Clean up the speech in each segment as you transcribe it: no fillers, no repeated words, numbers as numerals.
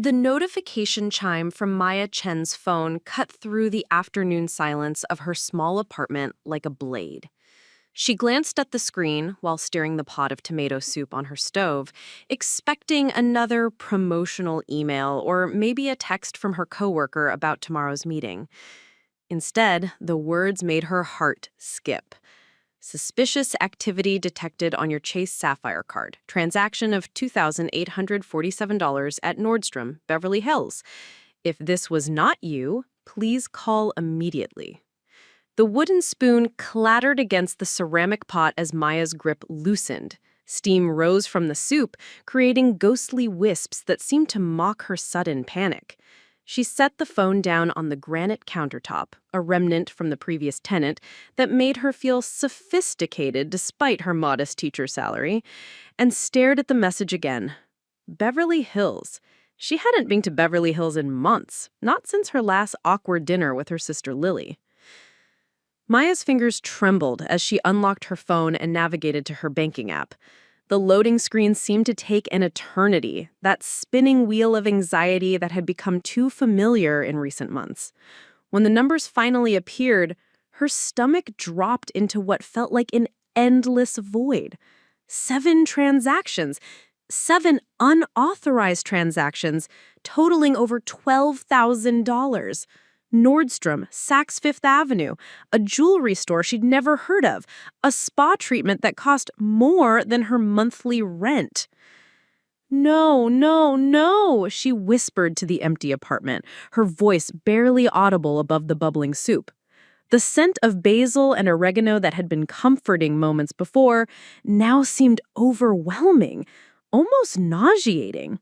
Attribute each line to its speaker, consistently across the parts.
Speaker 1: The notification chime from Maya Chen's phone cut through the afternoon silence of her small apartment like a blade. She glanced at the screen while stirring the pot of tomato soup on her stove, expecting another promotional email or maybe a text from her coworker about tomorrow's meeting. Instead, the words made her heart skip. Suspicious activity detected on your Chase Sapphire card. Transaction of $2,847 at Nordstrom, Beverly Hills. If this was not you, please call immediately. The wooden spoon clattered against the ceramic pot as Maya's grip loosened. Steam rose from the soup, creating ghostly wisps that seemed to mock her sudden panic. She set the phone down on the granite countertop, a remnant from the previous tenant that made her feel sophisticated despite her modest teacher salary, and stared at the message again. Beverly Hills. She hadn't been to Beverly Hills in months, not since her last awkward dinner with her sister Lily. Maya's fingers trembled as she unlocked her phone and navigated to her banking app. The loading screen seemed to take an eternity, that spinning wheel of anxiety that had become too familiar in recent months. When the numbers finally appeared, her stomach dropped into what felt like an endless void. 7 transactions, 7 unauthorized transactions, totaling over $12,000. Nordstrom, Saks Fifth Avenue, a jewelry store she'd never heard of, a spa treatment that cost more than her monthly rent. No, no, no, she whispered to the empty apartment, her voice barely audible above the bubbling soup. The scent of basil and oregano that had been comforting moments before now seemed overwhelming, almost nauseating.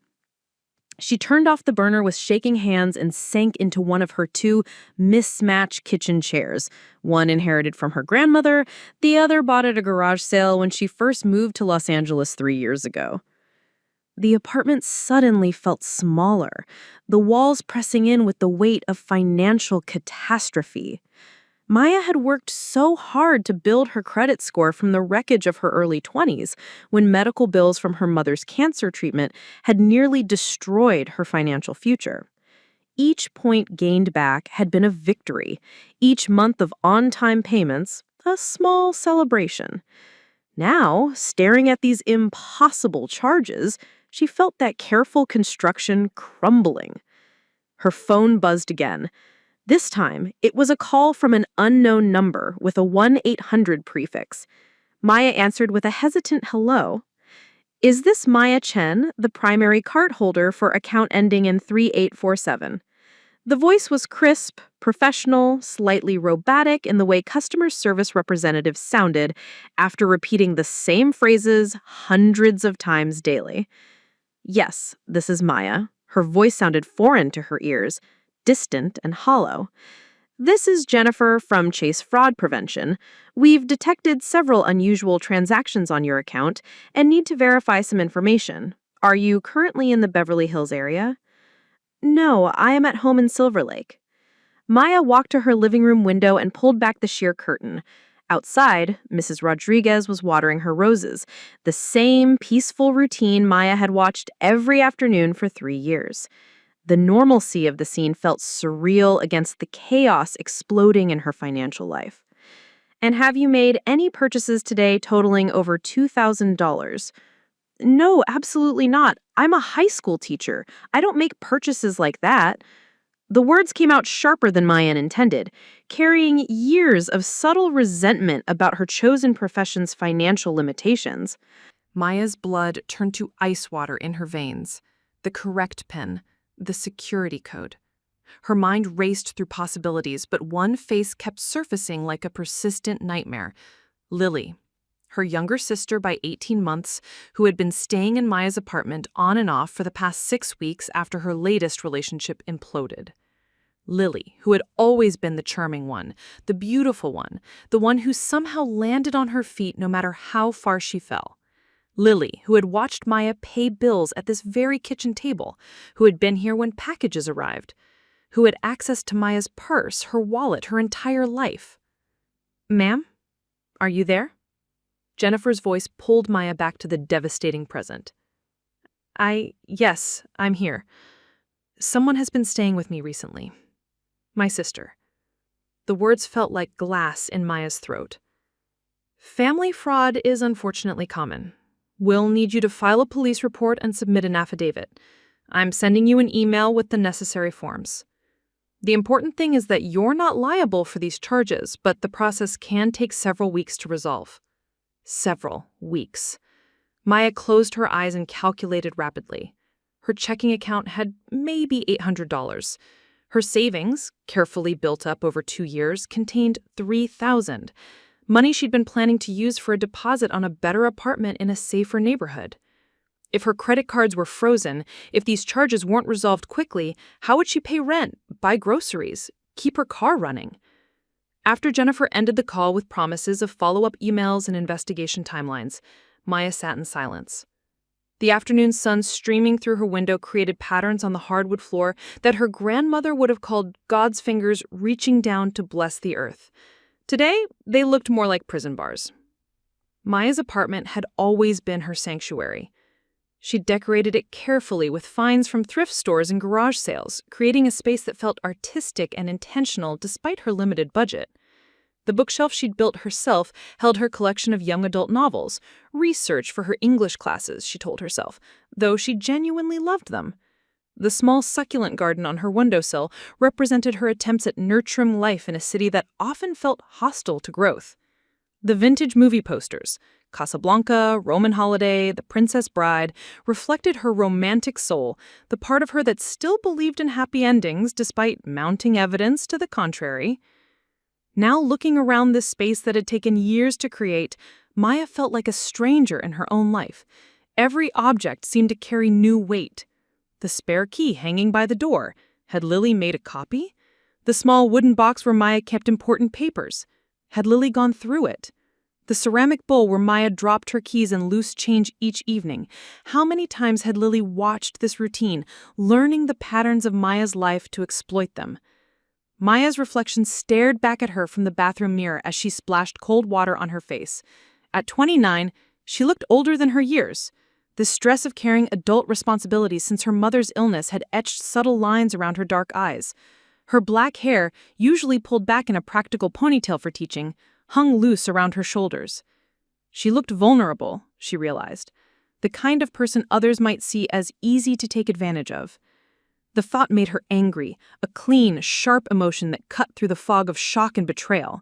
Speaker 1: She turned off the burner with shaking hands and sank into one of her 2 mismatched kitchen chairs, one inherited from her grandmother, the other bought at a garage sale when she first moved to Los Angeles 3 years ago. The apartment suddenly felt smaller, the walls pressing in with the weight of financial catastrophe. Maya had worked so hard to build her credit score from the wreckage of her early 20s, when medical bills from her mother's cancer treatment had nearly destroyed her financial future. Each point gained back had been a victory, each month of on-time payments, a small celebration. Now, staring at these impossible charges, she felt that careful construction crumbling. Her phone buzzed again. This time, it was a call from an unknown number with a 1-800 prefix. Maya answered with a hesitant hello. "Is this Maya Chen, the primary card holder for account ending in 3847? The voice was crisp, professional, slightly robotic in the way customer service representatives sounded after repeating the same phrases hundreds of times daily. "Yes, this is Maya." Her voice sounded foreign to her ears, distant and hollow. "This is Jennifer from Chase Fraud Prevention. We've detected several unusual transactions on your account and need to verify some information. Are you currently in the Beverly Hills area?" "No, I am at home in Silver Lake." Maya walked to her living room window and pulled back the sheer curtain. Outside, Mrs. Rodriguez was watering her roses, the same peaceful routine Maya had watched every afternoon for 3 years. The normalcy of the scene felt surreal against the chaos exploding in her financial life. "And have you made any purchases today totaling over $2,000? "No, absolutely not. I'm a high school teacher. I don't make purchases like that." The words came out sharper than Maya intended, carrying years of subtle resentment about her chosen profession's financial limitations. Maya's blood turned to ice water in her veins. The correct pen. The security code. Her mind raced through possibilities, but one face kept surfacing like a persistent nightmare. Lily, her younger sister by 18 months, who had been staying in Maya's apartment on and off for the past 6 weeks after her latest relationship imploded. Lily, who had always been the charming one, the beautiful one, the one who somehow landed on her feet no matter how far she fell. Lily, who had watched Maya pay bills at this very kitchen table, who had been here when packages arrived, who had access to Maya's purse, her wallet, her entire life. "Ma'am, are you there?" Jennifer's voice pulled Maya back to the devastating present. Yes, I'm here.
Speaker 2: Someone has been staying with me recently. My sister. The words felt like glass in Maya's throat. Family fraud is unfortunately common. We'll need you to file a police report and submit an affidavit. I'm sending you an email with the necessary forms. The important thing is that you're not liable for these charges, but the process can take several weeks to resolve. Several weeks. Maya closed her eyes and calculated rapidly. Her checking account had maybe $800. Her savings, carefully built up over 2 years, contained $3,000, money she'd been planning to use for a deposit on a better apartment in a safer neighborhood. If her credit cards were frozen, if these charges weren't resolved quickly, how would she pay rent, buy groceries, keep her car running? After Jennifer ended the call with promises of follow-up emails and investigation timelines, Maya sat in silence. The afternoon sun streaming through her window created patterns on the hardwood floor that her grandmother would have called God's fingers reaching down to bless the earth. Today, they looked more like prison bars. Maya's apartment had always been her sanctuary. She decorated it carefully with finds from thrift stores and garage sales, creating a space that felt artistic and intentional despite her limited budget. The bookshelf she'd built herself held her collection of young adult novels, research for her English classes, she told herself, though she genuinely loved them. The small succulent garden on her windowsill represented her attempts at nurturing life in a city that often felt hostile to growth. The vintage movie posters, Casablanca, Roman Holiday, The Princess Bride, reflected her romantic soul, the part of her that still believed in happy endings despite mounting evidence to the contrary. Now looking around this space that had taken years to create, Maya felt like a stranger in her own life. Every object seemed to carry new weight. The spare key hanging by the door. Had Lily made a copy? The small wooden box where Maya kept important papers. Had Lily gone through it? The ceramic bowl where Maya dropped her keys and loose change each evening. How many times had Lily watched this routine, learning the patterns of Maya's life to exploit them? Maya's reflection stared back at her from the bathroom mirror as she splashed cold water on her face. At 29, she looked older than her years. The stress of carrying adult responsibilities since her mother's illness had etched subtle lines around her dark eyes. Her black hair, usually pulled back in a practical ponytail for teaching, hung loose around her shoulders. She looked vulnerable, she realized, the kind of person others might see as easy to take advantage of. The thought made her angry, a clean, sharp emotion that cut through the fog of shock and betrayal.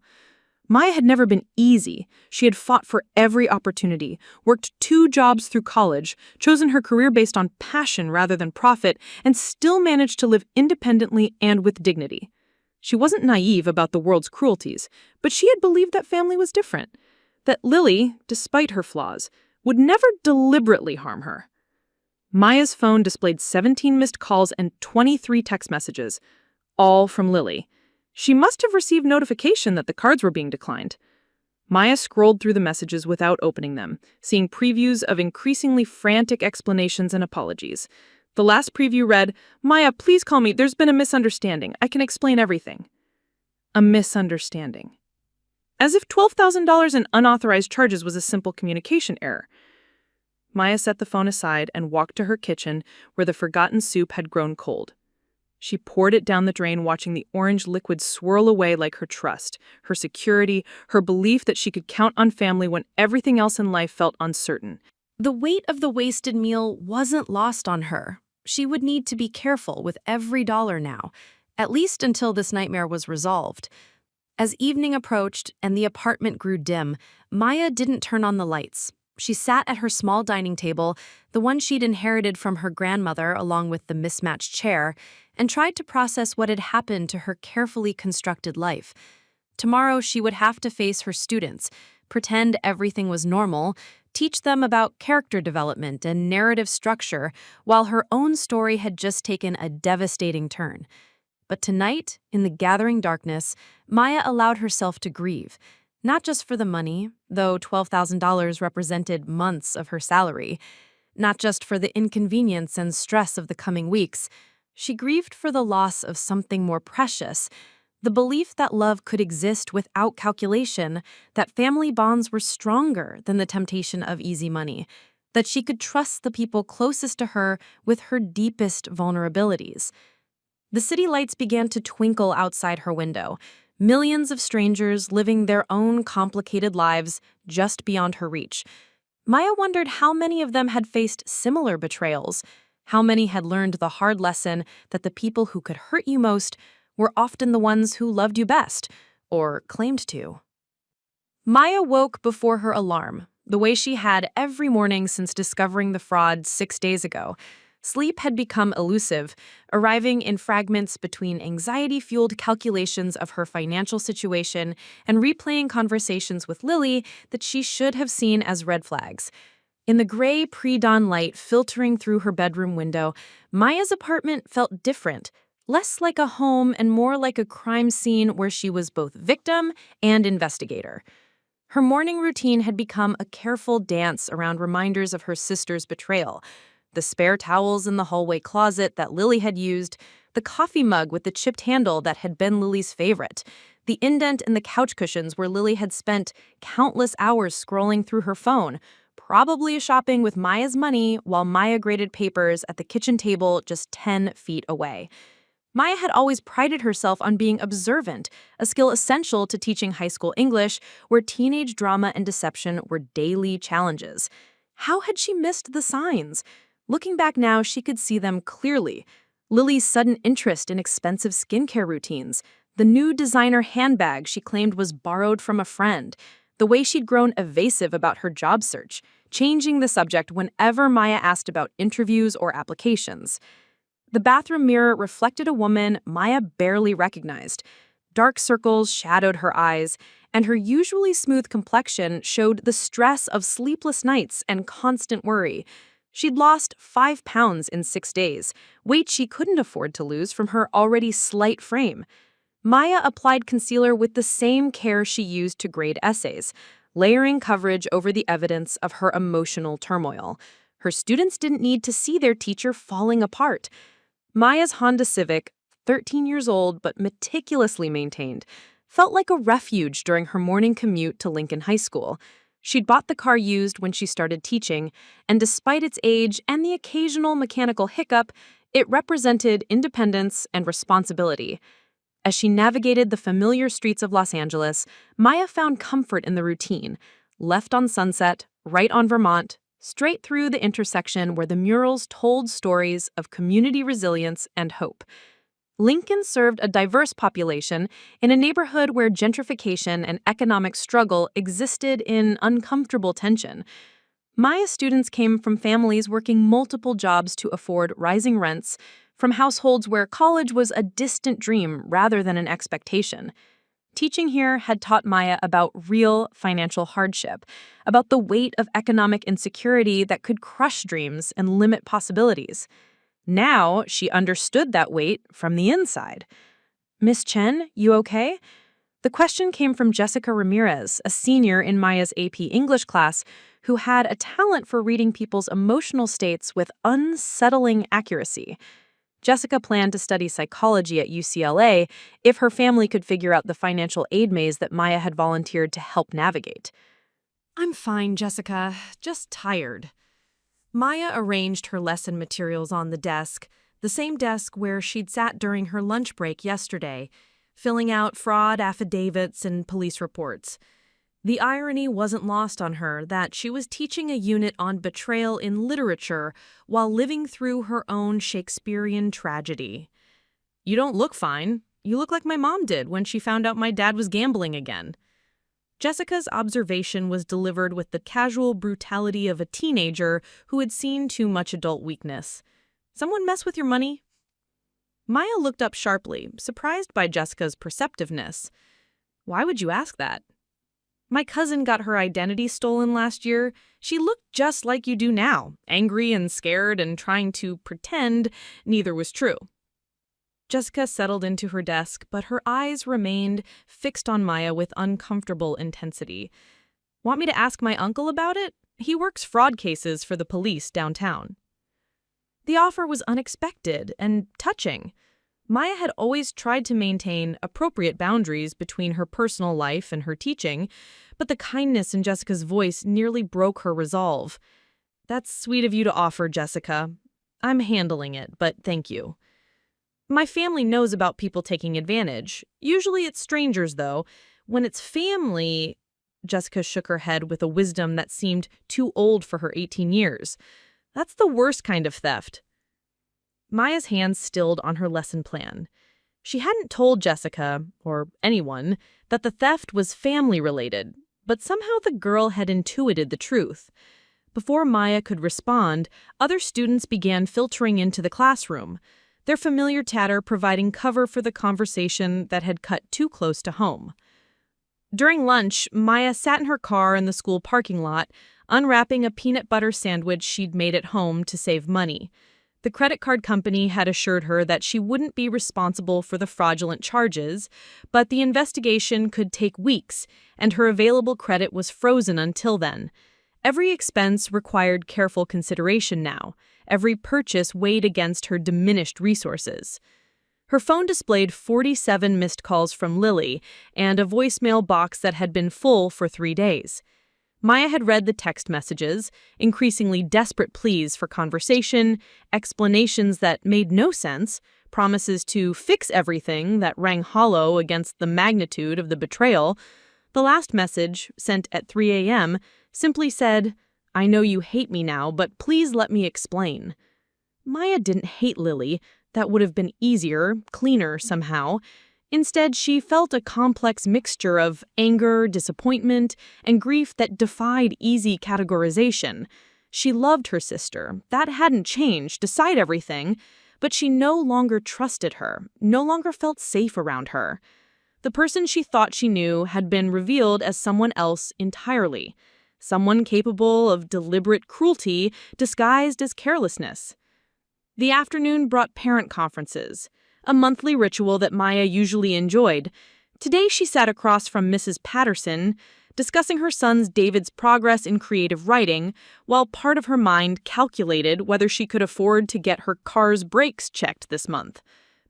Speaker 2: Maya had never been easy. She had fought for every opportunity, worked 2 jobs through college, chosen her career based on passion rather than profit, and still managed to live independently and with dignity. She wasn't naive about the world's cruelties, but she had believed that family was different, that Lily, despite her flaws, would never deliberately harm her. Maya's phone displayed 17 missed calls and 23 text messages, all from Lily. She must have received notification that the cards were being declined. Maya scrolled through the messages without opening them, seeing previews of increasingly frantic explanations and apologies. The last preview read, "Maya, please call me. There's been a misunderstanding. I can explain everything." A misunderstanding. As if $12,000 in unauthorized charges was a simple communication error. Maya set the phone aside and walked to her kitchen where the forgotten soup had grown cold. She poured it down the drain, watching the orange liquid swirl away like her trust, her security, her belief that she could count on family when everything else in life felt uncertain.
Speaker 1: The weight of the wasted meal wasn't lost on her. She would need to be careful with every dollar now, at least until this nightmare was resolved. As evening approached and the apartment grew dim, Maya didn't turn on the lights. She sat at her small dining table, the one she'd inherited from her grandmother along with the mismatched chair, and tried to process what had happened to her carefully constructed life. Tomorrow she would have to face her students, pretend everything was normal, teach them about character development and narrative structure, while her own story had just taken a devastating turn. But tonight, in the gathering darkness, Maya allowed herself to grieve. Not just for the money, though $12,000 represented months of her salary. Not just for the inconvenience and stress of the coming weeks. She grieved for the loss of something more precious, the belief that love could exist without calculation, that family bonds were stronger than the temptation of easy money, that she could trust the people closest to her with her deepest vulnerabilities. The city lights began to twinkle outside her window, millions of strangers living their own complicated lives just beyond her reach. Maya wondered how many of them had faced similar betrayals, how many had learned the hard lesson that the people who could hurt you most were often the ones who loved you best, or claimed to. Maya woke before her alarm, the way she had every morning since discovering the fraud 6 days ago. Sleep had become elusive, arriving in fragments between anxiety-fueled calculations of her financial situation and replaying conversations with Lily that she should have seen as red flags. In the gray pre-dawn light filtering through her bedroom window, Maya's apartment felt different, less like a home and more like a crime scene where she was both victim and investigator. Her morning routine had become a careful dance around reminders of her sister's betrayal. The spare towels in the hallway closet that Lily had used, the coffee mug with the chipped handle that had been Lily's favorite, the indent in the couch cushions where Lily had spent countless hours scrolling through her phone, probably shopping with Maya's money while Maya graded papers at the kitchen table just 10 feet away. Maya had always prided herself on being observant, a skill essential to teaching high school English, where teenage drama and deception were daily challenges. How had she missed the signs? Looking back now, she could see them clearly. Lily's sudden interest in expensive skincare routines, the new designer handbag she claimed was borrowed from a friend, the way she'd grown evasive about her job search, changing the subject whenever Maya asked about interviews or applications. The bathroom mirror reflected a woman Maya barely recognized. Dark circles shadowed her eyes, and her usually smooth complexion showed the stress of sleepless nights and constant worry. She'd lost 5 pounds in 6 days, weight she couldn't afford to lose from her already slight frame. Maya applied concealer with the same care she used to grade essays, layering coverage over the evidence of her emotional turmoil. Her students didn't need to see their teacher falling apart. Maya's Honda Civic, 13 years old but meticulously maintained, felt like a refuge during her morning commute to Lincoln High School. She'd bought the car used when she started teaching, and despite its age and the occasional mechanical hiccup, it represented independence and responsibility. As she navigated the familiar streets of Los Angeles, Maya found comfort in the routine. Left on Sunset, right on Vermont, straight through the intersection where the murals told stories of community resilience and hope. Lincoln served a diverse population in a neighborhood where gentrification and economic struggle existed in uncomfortable tension. Maya's students came from families working multiple jobs to afford rising rents, from households where college was a distant dream rather than an expectation. Teaching here had taught Maya about real financial hardship, about the weight of economic insecurity that could crush dreams and limit possibilities. Now she understood that weight from the inside. "Miss Chen, you okay?" The question came from Jessica Ramirez, a senior in Maya's AP English class, who had a talent for reading people's emotional states with unsettling accuracy. Jessica planned to study psychology at UCLA if her family could figure out the financial aid maze that Maya had volunteered to help navigate. "I'm fine, Jessica. Just tired." Maya arranged her lesson materials on the desk, the same desk where she'd sat during her lunch break yesterday, filling out fraud affidavits and police reports. The irony wasn't lost on her that she was teaching a unit on betrayal in literature while living through her own Shakespearean tragedy. "You don't look fine. You look like my mom did when she found out my dad was gambling again." Jessica's observation was delivered with the casual brutality of a teenager who had seen too much adult weakness. "Someone mess with your money?" Maya looked up sharply, surprised by Jessica's perceptiveness. "Why would you ask that?" "My cousin got her identity stolen last year. She looked just like you do now, angry and scared and trying to pretend neither was true." Jessica settled into her desk, but her eyes remained fixed on Maya with uncomfortable intensity. "Want me to ask my uncle about it? He works fraud cases for the police downtown." The offer was unexpected and touching. Maya had always tried to maintain appropriate boundaries between her personal life and her teaching, but the kindness in Jessica's voice nearly broke her resolve. "That's sweet of you to offer, Jessica. I'm handling it, but thank you."
Speaker 2: My family knows about people taking advantage. Usually it's strangers, though. When it's family, Jessica shook her head with a wisdom that seemed too old for her 18 years. That's the worst kind of theft. Maya's hands stilled on her lesson plan. She hadn't told Jessica, or anyone, that the theft was family-related, but somehow the girl had intuited the truth. Before Maya could respond, other students began filtering into the classroom, their familiar chatter providing cover for the conversation that had cut too close to home. During lunch, Maya sat in her car in the school parking lot, unwrapping a peanut butter sandwich she'd made at home to save money. The credit card company had assured her that she wouldn't be responsible for the fraudulent charges, but the investigation could take weeks, and her available credit was frozen until then. Every expense required careful consideration now. Every purchase weighed against her diminished resources. Her phone displayed 47 missed calls from Lily and a voicemail box that had been full for 3 days. Maya had read the text messages, increasingly desperate pleas for conversation, explanations that made no sense, promises to fix everything that rang hollow against the magnitude of the betrayal. The last message, sent at 3 a.m., simply said, "I know you hate me now, but please let me explain." Maya didn't hate Lily. That would have been easier, cleaner somehow. Instead, she felt a complex mixture of anger, disappointment, and grief that defied easy categorization. She loved her sister. That hadn't changed, despite everything, but she no longer trusted her, no longer felt safe around her. The person she thought she knew had been revealed as someone else entirely. Someone capable of deliberate cruelty disguised as carelessness. The afternoon brought parent conferences, a monthly ritual that Maya usually enjoyed. Today she sat across from Mrs. Patterson, discussing her son's David's progress in creative writing, while part of her mind calculated whether she could afford to get her car's brakes checked this month.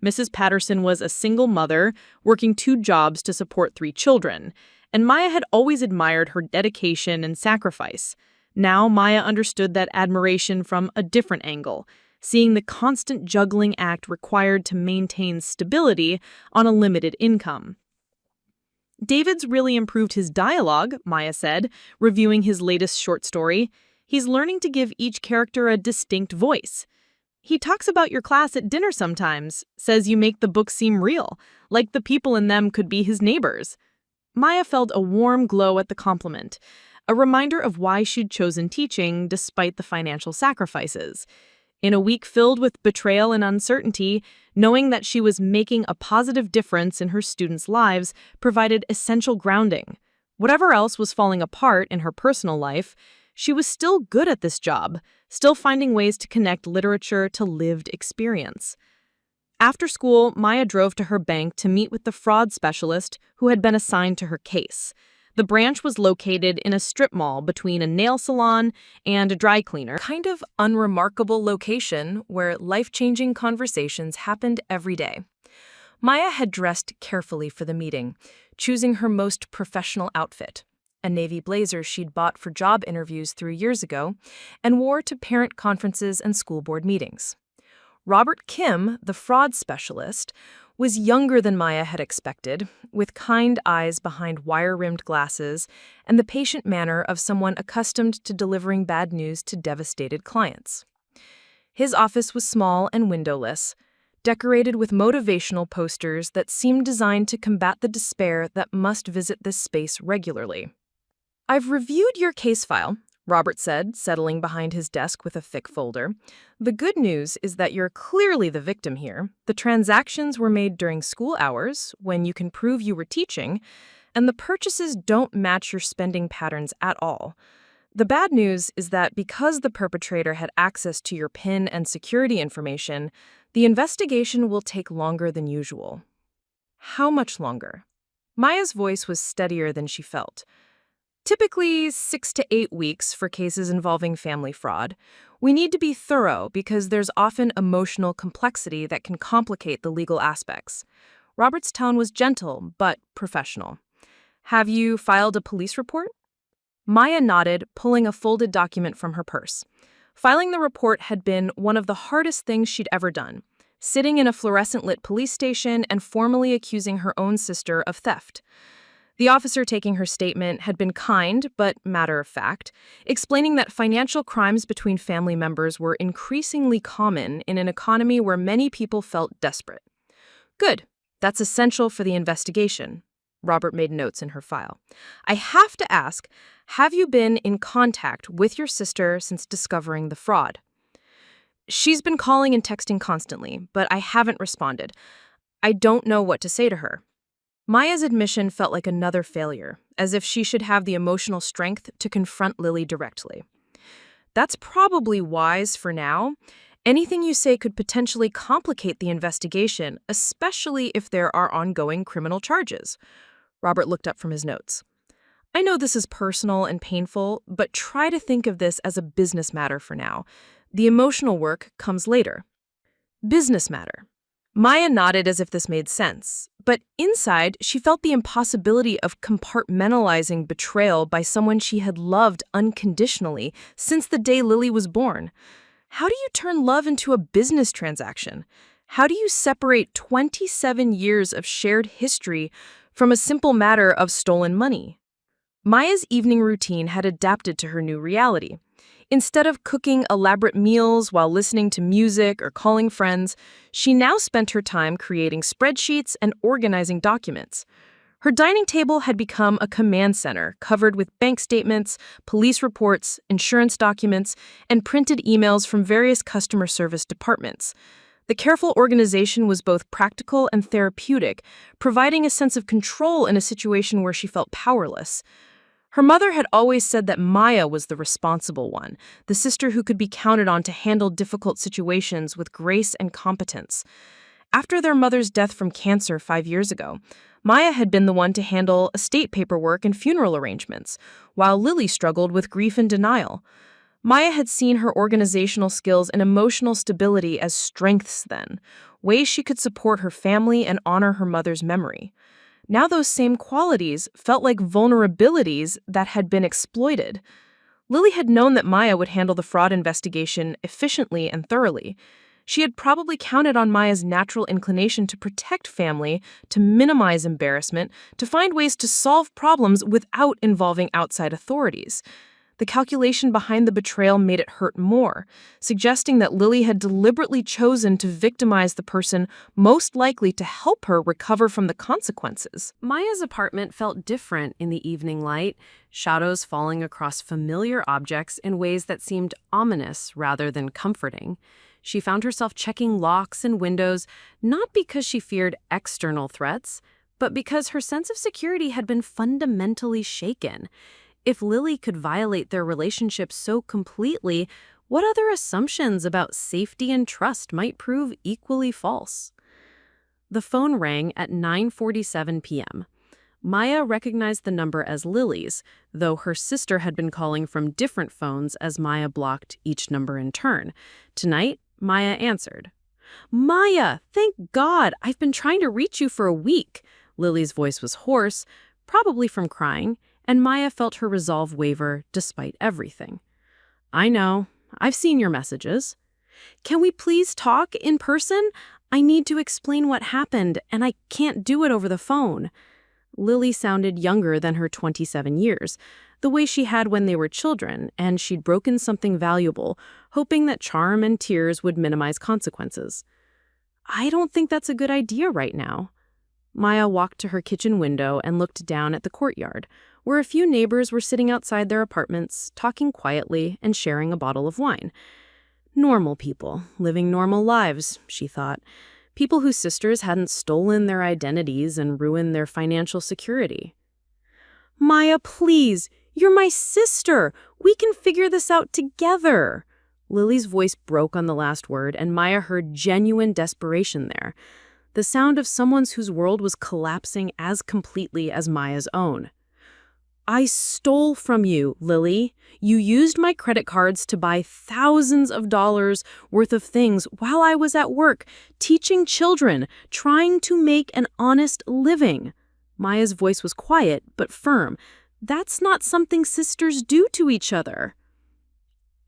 Speaker 2: Mrs. Patterson was a single mother, working 2 jobs to support 3 children, and Maya had always admired her dedication and sacrifice. Now Maya understood that admiration from a different angle, seeing the constant juggling act required to maintain stability on a limited income. David's really improved his dialogue, Maya said, reviewing his latest short story. He's learning to give each character a distinct voice. He talks about your class at dinner sometimes, says you make the book seem real, like the people in them could be his neighbors. Maya felt a warm glow at the compliment, a reminder of why she'd chosen teaching despite the financial sacrifices. In a week filled with betrayal and uncertainty, knowing that she was making a positive difference in her students' lives provided essential grounding. Whatever else was falling apart in her personal life, she was still good at this job, still finding ways to connect literature to lived experience. After school, Maya drove to her bank to meet with the fraud specialist who had been assigned to her case. The branch was located in a strip mall between a nail salon and a dry cleaner. Kind of unremarkable location where life-changing conversations happened every day. Maya had dressed carefully for the meeting, choosing her most professional outfit, a navy blazer she'd bought for job interviews 3 years ago, and wore to parent conferences and school board meetings. Robert Kim, the fraud specialist, was younger than Maya had expected, with kind eyes behind wire-rimmed glasses and the patient manner of someone accustomed to delivering bad news to devastated clients. His office was small and windowless, decorated with motivational posters that seemed designed to combat the despair that must visit this space regularly. "I've reviewed your case file," Robert said, settling behind his desk with a thick folder. "The good news is that you're clearly the victim here. The transactions were made during school hours, when you can prove you were teaching, and the purchases don't match your spending patterns at all. The bad news is that because the perpetrator had access to your PIN and security information, the investigation will take longer than usual." "How much longer?" Maya's voice was steadier than she felt. "Typically 6 to 8 weeks for cases involving family fraud. We need to be thorough because there's often emotional complexity that can complicate the legal aspects." Robert's tone was gentle but professional. "Have you filed a police report?" Maya nodded, pulling a folded document from her purse. Filing the report had been one of the hardest things she'd ever done. sitting in a fluorescent-lit police station and formally accusing her own sister of theft. The officer taking her statement had been kind, but matter-of-fact, explaining that financial crimes between family members were increasingly common in an economy where many people felt desperate. Good. That's essential for the investigation. Robert made notes in her file. I have to ask, have you been in contact with your sister since discovering the fraud? She's been calling and texting constantly, but I haven't responded. I don't know what to say to her. Maya's admission felt like another failure, as if she should have the emotional strength to confront Lily directly. That's probably wise for now. Anything you say could potentially complicate the investigation, especially if there are ongoing criminal charges. Robert looked up from his notes. I know this is personal and painful, but try to think of this as a business matter for now. The emotional work comes later. Business matter. Maya nodded as if this made sense, but inside, she felt the impossibility of compartmentalizing betrayal by someone she had loved unconditionally since the day Lily was born. How do you turn love into a business transaction? How do you separate 27 years of shared history from a simple matter of stolen money? Maya's evening routine had adapted to her new reality. Instead of cooking elaborate meals while listening to music or calling friends, she now spent her time creating spreadsheets and organizing documents. Her dining table had become a command center covered with bank statements, police reports, insurance documents, and printed emails from various customer service departments. The careful organization was both practical and therapeutic, providing a sense of control in a situation where she felt powerless. Her mother had always said that Maya was the responsible one, the sister who could be counted on to handle difficult situations with grace and competence. After their mother's death from cancer 5 years ago, Maya had been the one to handle estate paperwork and funeral arrangements, while Lily struggled with grief and denial. Maya had seen her organizational skills and emotional stability as strengths then, ways she could support her family and honor her mother's memory. Now those same qualities felt like vulnerabilities that had been exploited. Lily had known that Maya would handle the fraud investigation efficiently and thoroughly. She had probably counted on Maya's natural inclination to protect family, to minimize embarrassment, to find ways to solve problems without involving outside authorities. The calculation behind the betrayal made it hurt more, suggesting that Lily had deliberately chosen to victimize the person most likely to help her recover from the consequences.
Speaker 1: Maya's apartment felt different in the evening light, shadows falling across familiar objects in ways that seemed ominous rather than comforting. She found herself checking locks and windows, not because she feared external threats, but because her sense of security had been fundamentally shaken. If Lily could violate their relationship so completely, what other assumptions about safety and trust might prove equally false? The phone rang at 9:47 p.m. Maya recognized the number as Lily's, though her sister had been calling from different phones as Maya blocked each number in turn. Tonight, Maya answered. "Maya, thank God! I've been trying to reach you for a week." Lily's voice was hoarse, probably from crying, and Maya felt her resolve waver despite everything. "I know. I've seen your messages. Can we please talk in person? I need to explain what happened, and I can't do it over the phone." Lily sounded younger than her 27 years, the way she had when they were children, and she'd broken something valuable, hoping that charm and tears would minimize consequences. "I don't think that's a good idea right now." Maya walked to her kitchen window and looked down at the courtyard, where a few neighbors were sitting outside their apartments, talking quietly and sharing a bottle of wine. Normal people, living normal lives, she thought. People whose sisters hadn't stolen their identities and ruined their financial security. "Maya, please, you're my sister. We can figure this out together." Lily's voice broke on the last word, and Maya heard genuine desperation there. The sound of someone whose world was collapsing as completely as Maya's own. "I stole from you, Lily. You used my credit cards to buy thousands of dollars worth of things while I was at work, teaching children, trying to make an honest living." Maya's voice was quiet but firm. "That's not something sisters do to each other."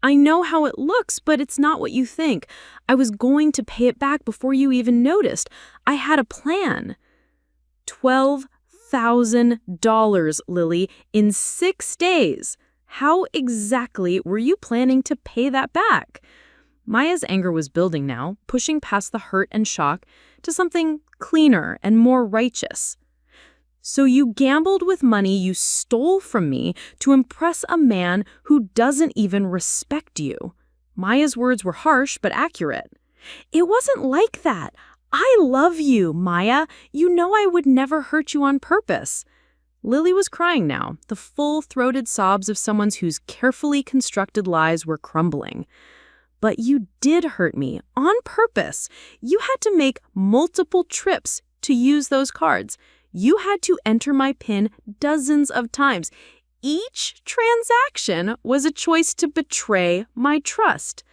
Speaker 2: I know how it looks, but it's not what you think. I was going to pay it back before you even noticed. I had a plan. $12,000, Lily, in 6 days. How exactly were you planning to pay that back? Maya's anger was building now, pushing past the hurt and shock to something cleaner and more righteous. So you gambled with money you stole from me to impress a man who doesn't even respect you. Maya's words were harsh but accurate. It wasn't like that. I love you, Maya. You know I would never hurt you on purpose. Lily was crying now, the full-throated sobs of someone whose carefully constructed lies were crumbling. But you did hurt me, on purpose. You had to make multiple trips to use those cards. You had to enter my PIN dozens of times. Each transaction was a choice to betray my trust.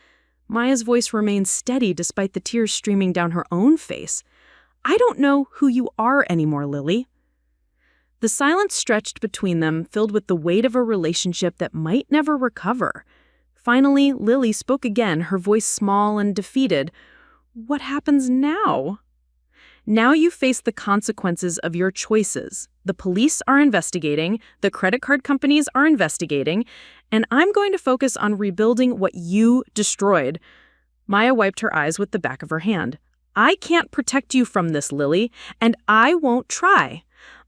Speaker 2: Maya's voice remained steady despite the tears streaming down her own face. I don't know who you are anymore, Lily. The silence stretched between them, filled with the weight of a relationship that might never recover. Finally, Lily spoke again, her voice small and defeated. What happens now? Now you face the consequences of your choices. The police are investigating, the credit card companies are investigating, and I'm going to focus on rebuilding what you destroyed. Maya wiped her eyes with the back of her hand. I can't protect you from this, Lily, and I won't try.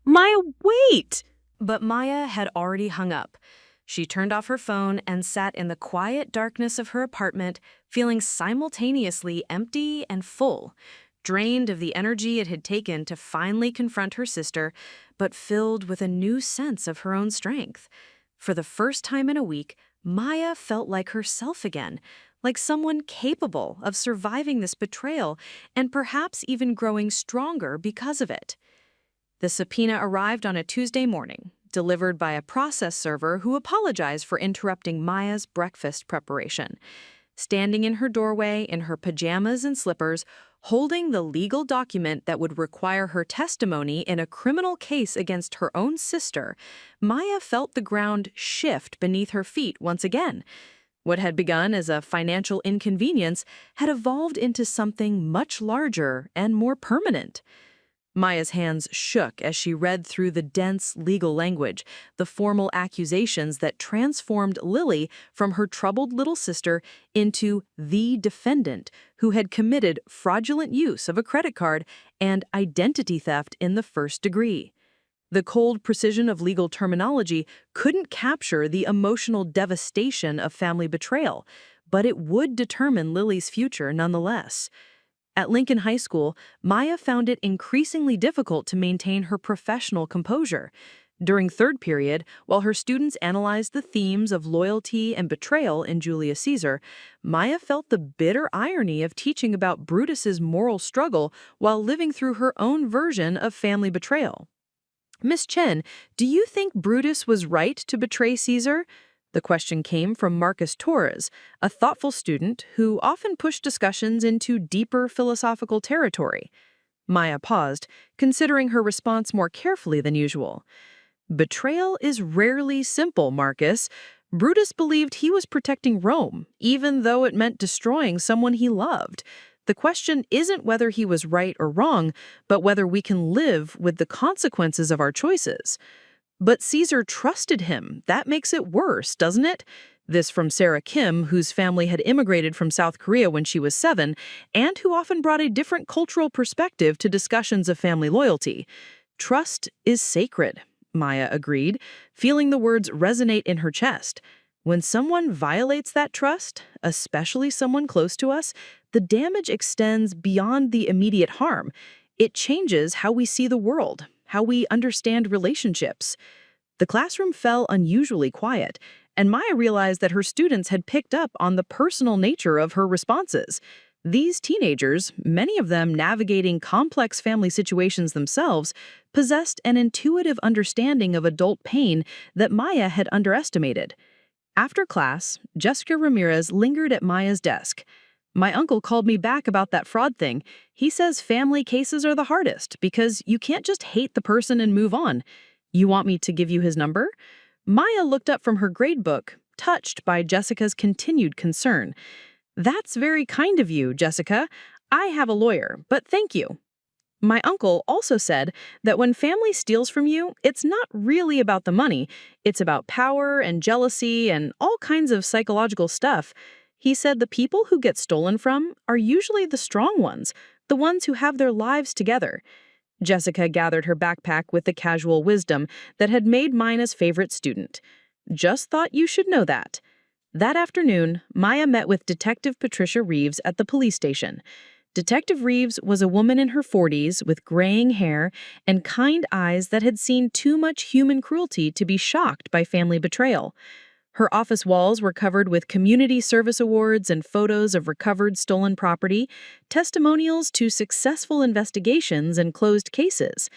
Speaker 2: Maya, wait!
Speaker 1: But Maya had already hung up. She turned off her phone and sat in the quiet darkness of her apartment, feeling simultaneously empty and full. Drained of the energy it had taken to finally confront her sister, but filled with a new sense of her own strength. For the first time in a week, Maya felt like herself again, like someone capable of surviving this betrayal and perhaps even growing stronger because of it. The subpoena arrived on a Tuesday morning, delivered by a process server who apologized for interrupting Maya's breakfast preparation. Standing in her doorway in her pajamas and slippers, holding the legal document that would require her testimony in a criminal case against her own sister, Maya felt the ground shift beneath her feet once again. What had begun as a financial inconvenience had evolved into something much larger and more permanent. Maya's hands shook as she read through the dense legal language, the formal accusations that transformed Lily from her troubled little sister into the defendant who had committed fraudulent use of a credit card and identity theft in the first degree. The cold precision of legal terminology couldn't capture the emotional devastation of family betrayal, but it would determine Lily's future nonetheless. At Lincoln High School, Maya found it increasingly difficult to maintain her professional composure. During third period, while her students analyzed the themes of loyalty and betrayal in Julius Caesar, Maya felt the bitter irony of teaching about Brutus's moral struggle while living through her own version of family betrayal. Miss Chen, do you think Brutus was right to betray Caesar? The question came from Marcus Torres, a thoughtful student who often pushed discussions into deeper philosophical territory. Maya paused, considering her response more carefully than usual. Betrayal is rarely simple, Marcus. Brutus believed he was protecting Rome, even though it meant destroying someone he loved. The question isn't whether he was right or wrong, but whether we can live with the consequences of our choices. But Caesar trusted him. That makes it worse, doesn't it? This from Sarah Kim, whose family had immigrated from South Korea when she was 7, and who often brought a different cultural perspective to discussions of family loyalty. Trust is sacred, Maya agreed, feeling the words resonate in her chest. When someone violates that trust, especially someone close to us, the damage extends beyond the immediate harm. It changes how we see the world, how we understand relationships. The classroom fell unusually quiet, and Maya realized that her students had picked up on the personal nature of her responses. These teenagers, many of them navigating complex family situations themselves, possessed an intuitive understanding of adult pain that Maya had underestimated. After class, Jessica Ramirez lingered at Maya's desk. My uncle called me back about that fraud thing. He says family cases are the hardest because you can't just hate the person and move on. You want me to give you his number? Maya looked up from her gradebook,
Speaker 2: touched by Jessica's continued concern. "That's very kind of you, Jessica. I have a lawyer, but thank you." My uncle also said that when family steals from you, it's not really about the money. It's about power and jealousy and all kinds of psychological stuff. He said the people who get stolen from are usually the strong ones, the ones who have their lives together. Jessica gathered her backpack with the casual wisdom that had made Mina's favorite student. "Just thought you should know that." That afternoon, Maya met with Detective Patricia Reeves at the police station. Detective Reeves was a woman in her 40s with graying hair and kind eyes that had seen too much human cruelty to be shocked by family betrayal. Her office walls were covered with community service awards and photos of recovered stolen property, testimonials to successful investigations and closed cases.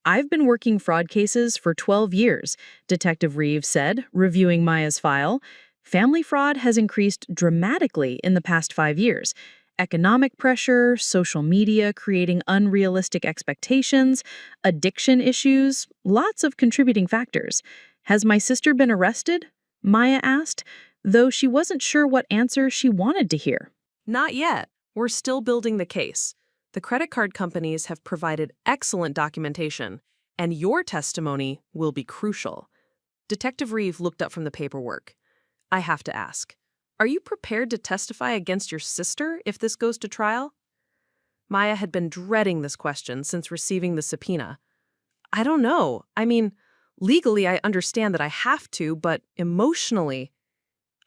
Speaker 2: "I've been working fraud cases for 12 years, Detective Reeves said, reviewing Maya's file. "Family fraud has increased dramatically in the past 5 years. Economic pressure, social media creating unrealistic expectations, addiction issues, lots of contributing factors. Has my sister been arrested?" Maya asked, though she wasn't sure what answer she wanted to hear.
Speaker 1: Not yet. We're still building the case. The credit card companies have provided excellent documentation, and your testimony will be crucial. Detective Reeve looked up from the paperwork. "I have to ask, are you prepared to testify against your sister if this goes to trial?" Maya had been dreading this question since receiving the subpoena. "I don't know. I mean, legally I understand that I have to, but emotionally—"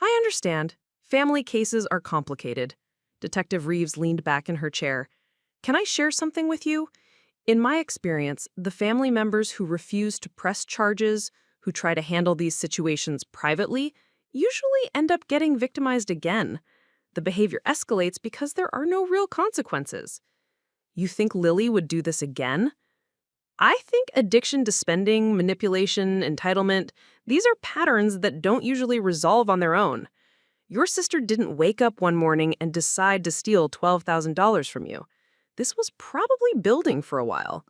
Speaker 1: "I understand. Family cases are complicated." Detective Reeves leaned back in her chair. "Can I share something with you? In my experience, the family members who refuse to press charges, who try to handle these situations privately, usually end up getting victimized again. The behavior escalates because there are no real consequences." "You think Lily would do this again?" "I think addiction to spending, manipulation, entitlement, these are patterns that don't usually resolve on their own. Your sister didn't wake up one morning and decide to steal $12,000 from you. This was probably building for a while."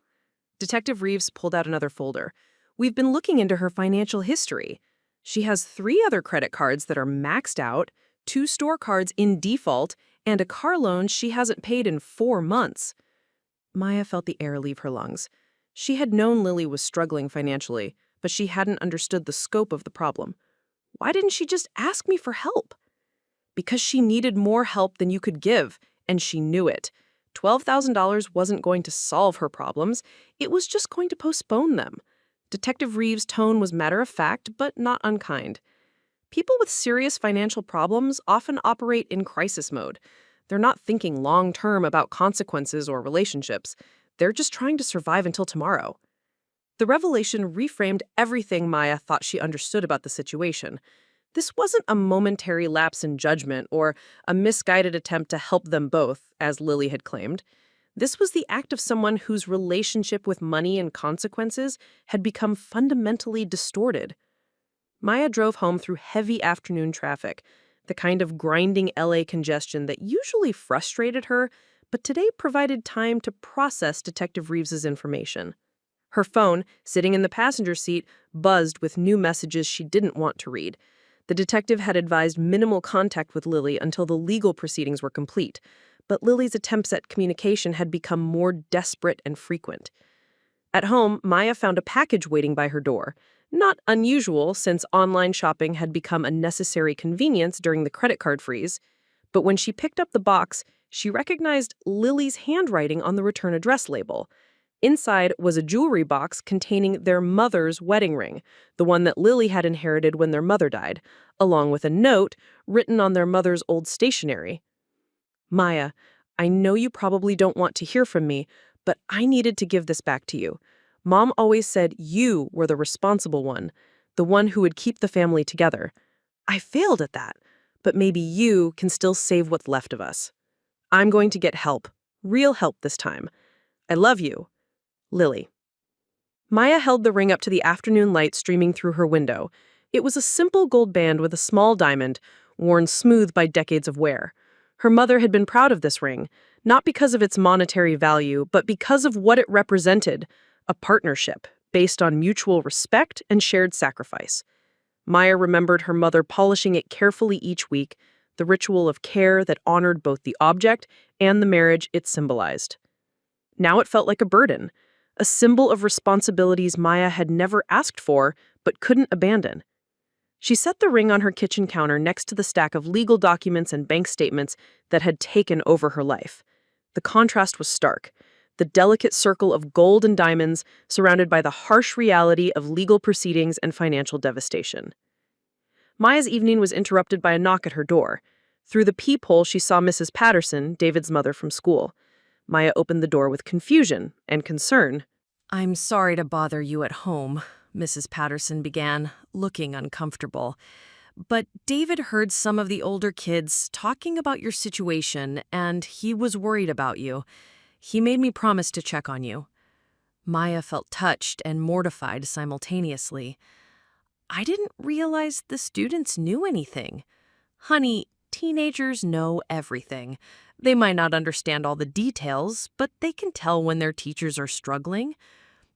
Speaker 1: Detective Reeves pulled out another folder. "We've been looking into her financial history. She has 3 other credit cards that are maxed out, 2 store cards in default, and a car loan she hasn't paid in 4 months." Maya felt the air leave her lungs. She had known Lily was struggling financially, but she hadn't understood the scope of the problem. "Why didn't she just ask me for help?" "Because she needed more help than you could give, and she knew it. $12,000 wasn't going to solve her problems. It was just going to postpone them." Detective Reeves' tone was matter-of-fact, but not unkind. "People with serious financial problems often operate in crisis mode. They're not thinking long-term about consequences or relationships. They're just trying to survive until tomorrow." The revelation reframed everything Maya thought she understood about the situation. This wasn't a momentary lapse in judgment or a misguided attempt to help them both, as Lily had claimed. This was the act of someone whose relationship with money and consequences had become fundamentally distorted. Maya drove home through heavy afternoon traffic, the kind of grinding LA congestion that usually frustrated her, but today provided time to process Detective Reeves's information. Her phone, sitting in the passenger seat, buzzed with new messages she didn't want to read. The detective had advised minimal contact with Lily until the legal proceedings were complete, but Lily's attempts at communication had become more desperate and frequent. At home, Maya found a package waiting by her door. Not unusual, since online shopping had become a necessary convenience during the credit card freeze. But when she picked up the box, she recognized Lily's handwriting on the return address label. Inside was a jewelry box containing their mother's wedding ring, the one that Lily had inherited when their mother died, along with a note written on their mother's old stationery. "Maya, I know you probably don't want to hear from me, but I needed to give this back to you. Mom always said you were the responsible one, the one who would keep the family together. I failed at that, but maybe you can still save what's left of us. I'm going to get help, real help this time. I love you. Lily." Maya held the ring up to the afternoon light streaming through her window. It was a simple gold band with a small diamond, worn smooth by decades of wear. Her mother had been proud of this ring, not because of its monetary value, but because of what it represented, a partnership based on mutual respect and shared sacrifice.
Speaker 2: Maya remembered her mother polishing it carefully each week, the ritual of care that honored both the object and the marriage it symbolized. Now it felt like a burden, a symbol of responsibilities Maya had never asked for but couldn't abandon. She set the ring on her kitchen counter next to the stack of legal documents and bank statements that had taken over her life. The contrast was stark. The delicate circle of gold and diamonds surrounded by the harsh reality of legal proceedings and financial devastation. Maya's evening was interrupted by a knock at her door. Through the peephole, she saw Mrs. Patterson, David's mother from school. Maya opened the door with confusion and concern.
Speaker 1: "I'm sorry to bother you at home," Mrs. Patterson began, looking uncomfortable. "But David heard some of the older kids talking about your situation, and he was worried about you. He made me promise to check on you." Maya felt touched and mortified simultaneously. "I didn't realize the students knew anything." "Honey, teenagers know everything. They might not understand all the details, but they can tell when their teachers are struggling."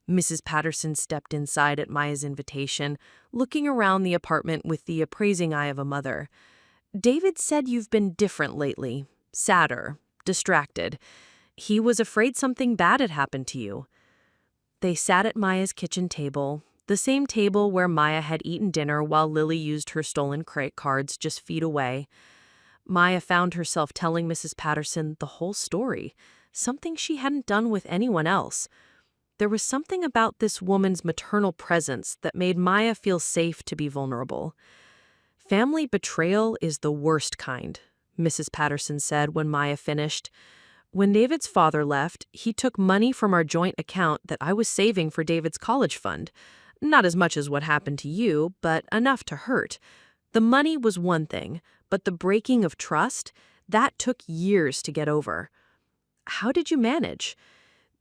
Speaker 1: Mrs. Patterson stepped inside at Maya's invitation, looking around the apartment with the appraising eye of a mother. "David said you've been different lately, sadder, distracted. He was afraid something bad had happened to you." They sat at Maya's kitchen table, the same table where Maya had eaten dinner while Lily used her stolen credit cards just feet away. Maya found herself telling Mrs. Patterson the whole story, something she hadn't done with anyone else. There was something about this woman's maternal presence that made Maya feel safe to be vulnerable. "Family betrayal is the worst kind," Mrs. Patterson said when Maya finished. "When David's father left, he took money from our joint account that I was saving for David's college fund. Not as much as what happened to you, but enough to hurt. The money was one thing, but the breaking of trust, that took years to get over." "How did you manage?"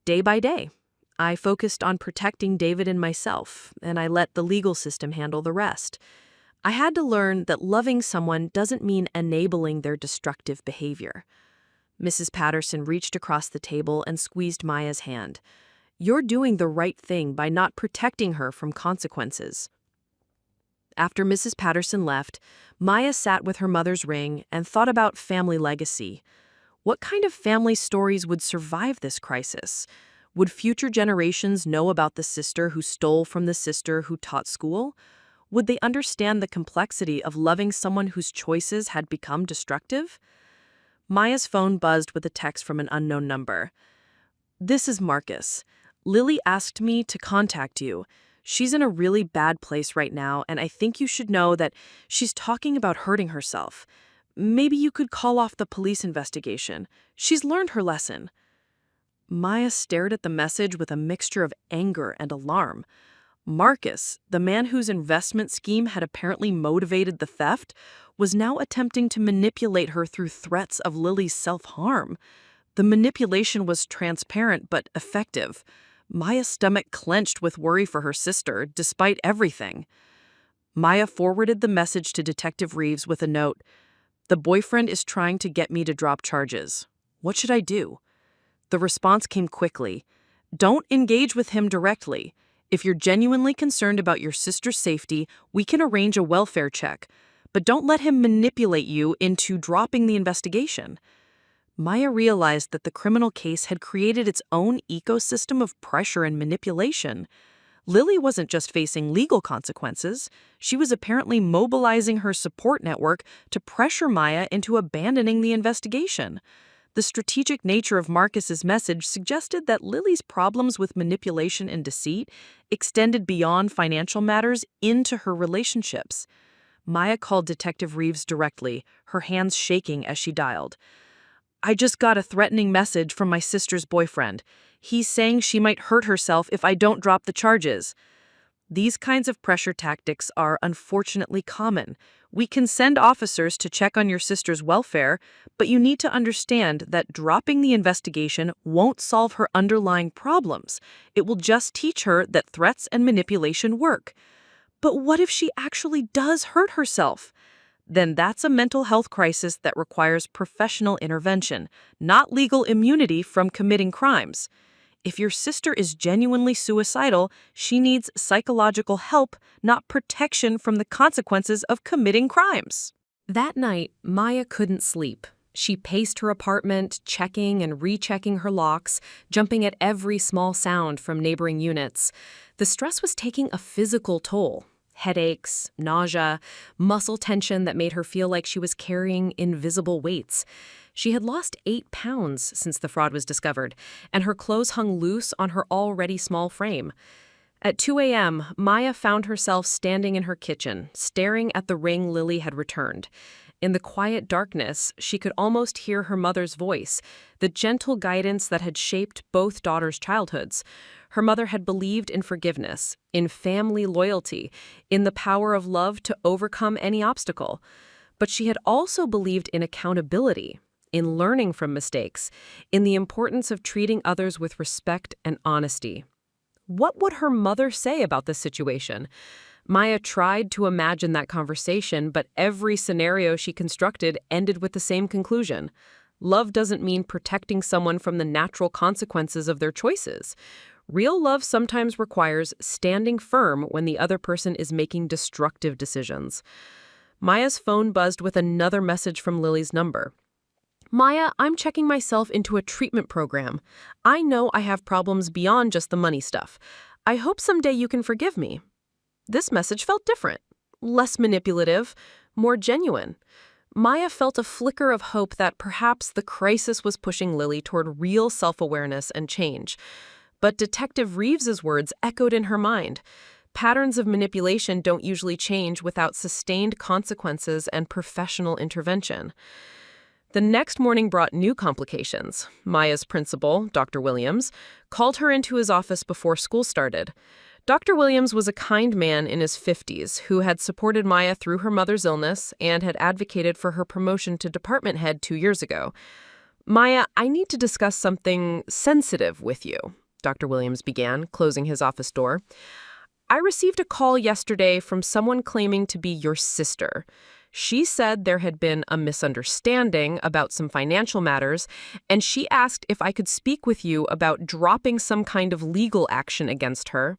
Speaker 1: "Day by day. I focused on protecting David and myself, and I let the legal system handle the rest. I had to learn that loving someone doesn't mean enabling their destructive behavior." Mrs. Patterson reached across the table and squeezed Maya's hand. "You're doing the right thing by not protecting her from consequences." After Mrs. Patterson left, Maya sat with her mother's ring and thought about family legacy. What kind of family stories would survive this crisis? Would future generations know about the sister who stole from the sister who taught school? Would they understand the complexity of loving someone whose choices had become destructive? Maya's phone buzzed with a text from an unknown number. "This is Marcus. Lily asked me to contact you. She's in a really bad place right now, and I think you should know that she's talking about hurting herself. Maybe you could call off the police investigation. She's learned her lesson." Maya stared at the message with a mixture of anger and alarm. Marcus, the man whose investment scheme had apparently motivated the theft, was now attempting to manipulate her through threats of Lily's self-harm. The manipulation was transparent but effective. Maya's stomach clenched with worry for her sister, despite everything. Maya forwarded the message to Detective Reeves with a note. "The boyfriend is trying to get me to drop charges. What should I do?" The response came quickly. "Don't engage with him directly. If you're genuinely concerned about your sister's safety, we can arrange a welfare check. But don't let him manipulate you into dropping the investigation." Maya realized that the criminal case had created its own ecosystem of pressure and manipulation. Lily wasn't just facing legal consequences. She was apparently mobilizing her support network to pressure Maya into abandoning the investigation. The strategic nature of Marcus's message suggested that Lily's problems with manipulation and deceit extended beyond financial matters into her relationships. Maya called Detective Reeves directly, her hands shaking as she dialed. "I just got a threatening message from my sister's boyfriend. He's saying she might hurt herself if I don't drop the charges." These kinds of pressure tactics are unfortunately common. We can send officers to check on your sister's welfare, but you need to understand that dropping the investigation won't solve her underlying problems. It will just teach her that threats and manipulation work. But what if she actually does hurt herself? Then that's a mental health crisis that requires professional intervention, not legal immunity from committing crimes.
Speaker 2: If your sister is genuinely suicidal, she needs psychological help, not protection from the consequences of committing crimes. That night, Maya couldn't sleep. She paced her apartment, checking and rechecking her locks, jumping at every small sound from neighboring units. The stress was taking a physical toll. Headaches, nausea, muscle tension that made her feel like she was carrying invisible weights. She had lost 8 pounds since the fraud was discovered, and her clothes hung loose on her already small frame. At 2 a.m., Maya found herself standing in her kitchen, staring at the ring Lily had returned. In the quiet darkness, she could almost hear her mother's voice, the gentle guidance that had shaped both daughters' childhoods. Her mother had believed in forgiveness, in family loyalty, in the power of love to overcome any obstacle. But she had also believed in accountability, in learning from mistakes, in the importance of treating others with respect and honesty. What would her mother say about this situation? Maya tried to imagine that conversation, but every scenario she constructed ended with the same conclusion. Love doesn't mean protecting someone from the natural consequences of their choices. Real love sometimes requires standing firm when the other person is making destructive decisions. Maya's phone buzzed with another message from Lily's number. Maya, I'm checking myself into a treatment program. I know I have problems beyond just the money stuff. I hope someday you can forgive me. This message felt different, less manipulative, more genuine. Maya felt a flicker of hope that perhaps the crisis was pushing Lily toward real self-awareness and change. But Detective Reeves's words echoed in her mind. Patterns of manipulation don't usually change without sustained consequences and professional intervention. The next morning brought new complications. Maya's principal, Dr. Williams, called her into his office before school started. Dr. Williams was a kind man in his 50s who had supported Maya through her mother's illness and had advocated for her promotion to department head 2 years ago. Maya, I need to discuss something sensitive with you, Dr. Williams began, closing his office door. I received a call yesterday from someone claiming to be your sister. She said there had been a misunderstanding about some financial matters, and she asked if I could speak with you about dropping some kind of legal action against her.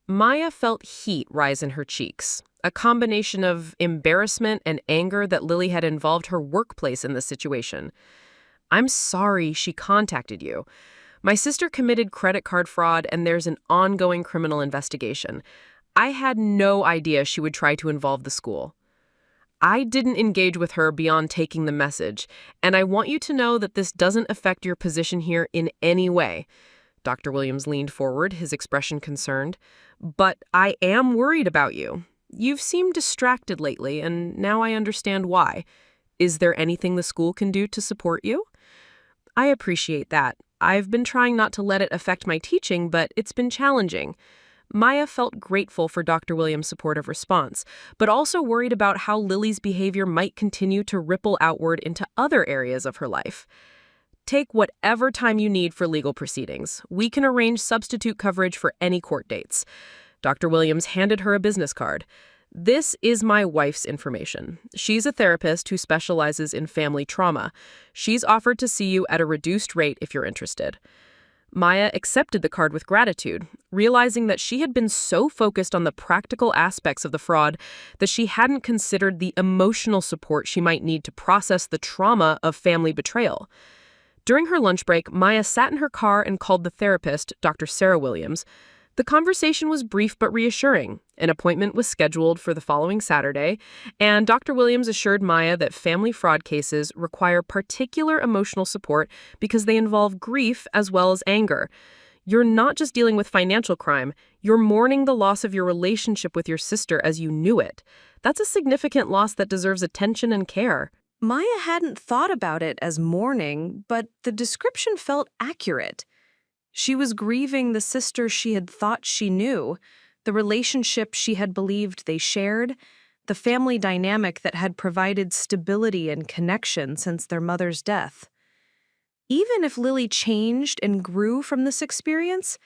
Speaker 2: Maya felt heat rise in her cheeks, a combination of embarrassment and anger that Lily had involved her workplace in this situation. I'm sorry she contacted you. My sister committed credit card fraud, and there's an ongoing criminal investigation. I had no idea she would try to involve the school. I didn't engage with her beyond taking the message, and I want you to know that this doesn't affect your position here in any way. Dr. Williams leaned forward, his expression concerned. But I am worried about you. You've seemed distracted lately, and now I understand why. Is there anything the school can do to support you? I appreciate that. I've been trying not to let it affect my teaching, but it's been challenging. Maya felt grateful for Dr. Williams' supportive response, but also worried about how Lily's behavior might continue to ripple outward into other areas of her life. Take whatever time you need for legal proceedings. We can arrange substitute coverage for any court dates. Dr. Williams handed her a business card. This is my wife's information. She's a therapist who specializes in family trauma. She's offered to see you at a reduced rate if you're interested. Maya accepted the card with gratitude, realizing that she had been so focused on the practical aspects of the fraud that she hadn't considered the emotional support she might need to process the trauma of family betrayal. During her lunch break, Maya sat in her car and called the therapist, Dr. Sarah Williams. The conversation was brief but reassuring. An appointment was scheduled for the following Saturday, and Dr. Williams assured Maya that family fraud cases require particular emotional support because they involve grief as well as anger. You're not just dealing with financial crime, you're mourning the loss of your relationship with your sister as you knew it. That's a significant loss that deserves attention and care. Maya hadn't thought about it as mourning, but the description felt accurate. She was grieving the sister she had thought she knew, the relationship she had believed they shared, the family dynamic that had provided stability and connection since their mother's death. Even if Lily changed and grew from this experience,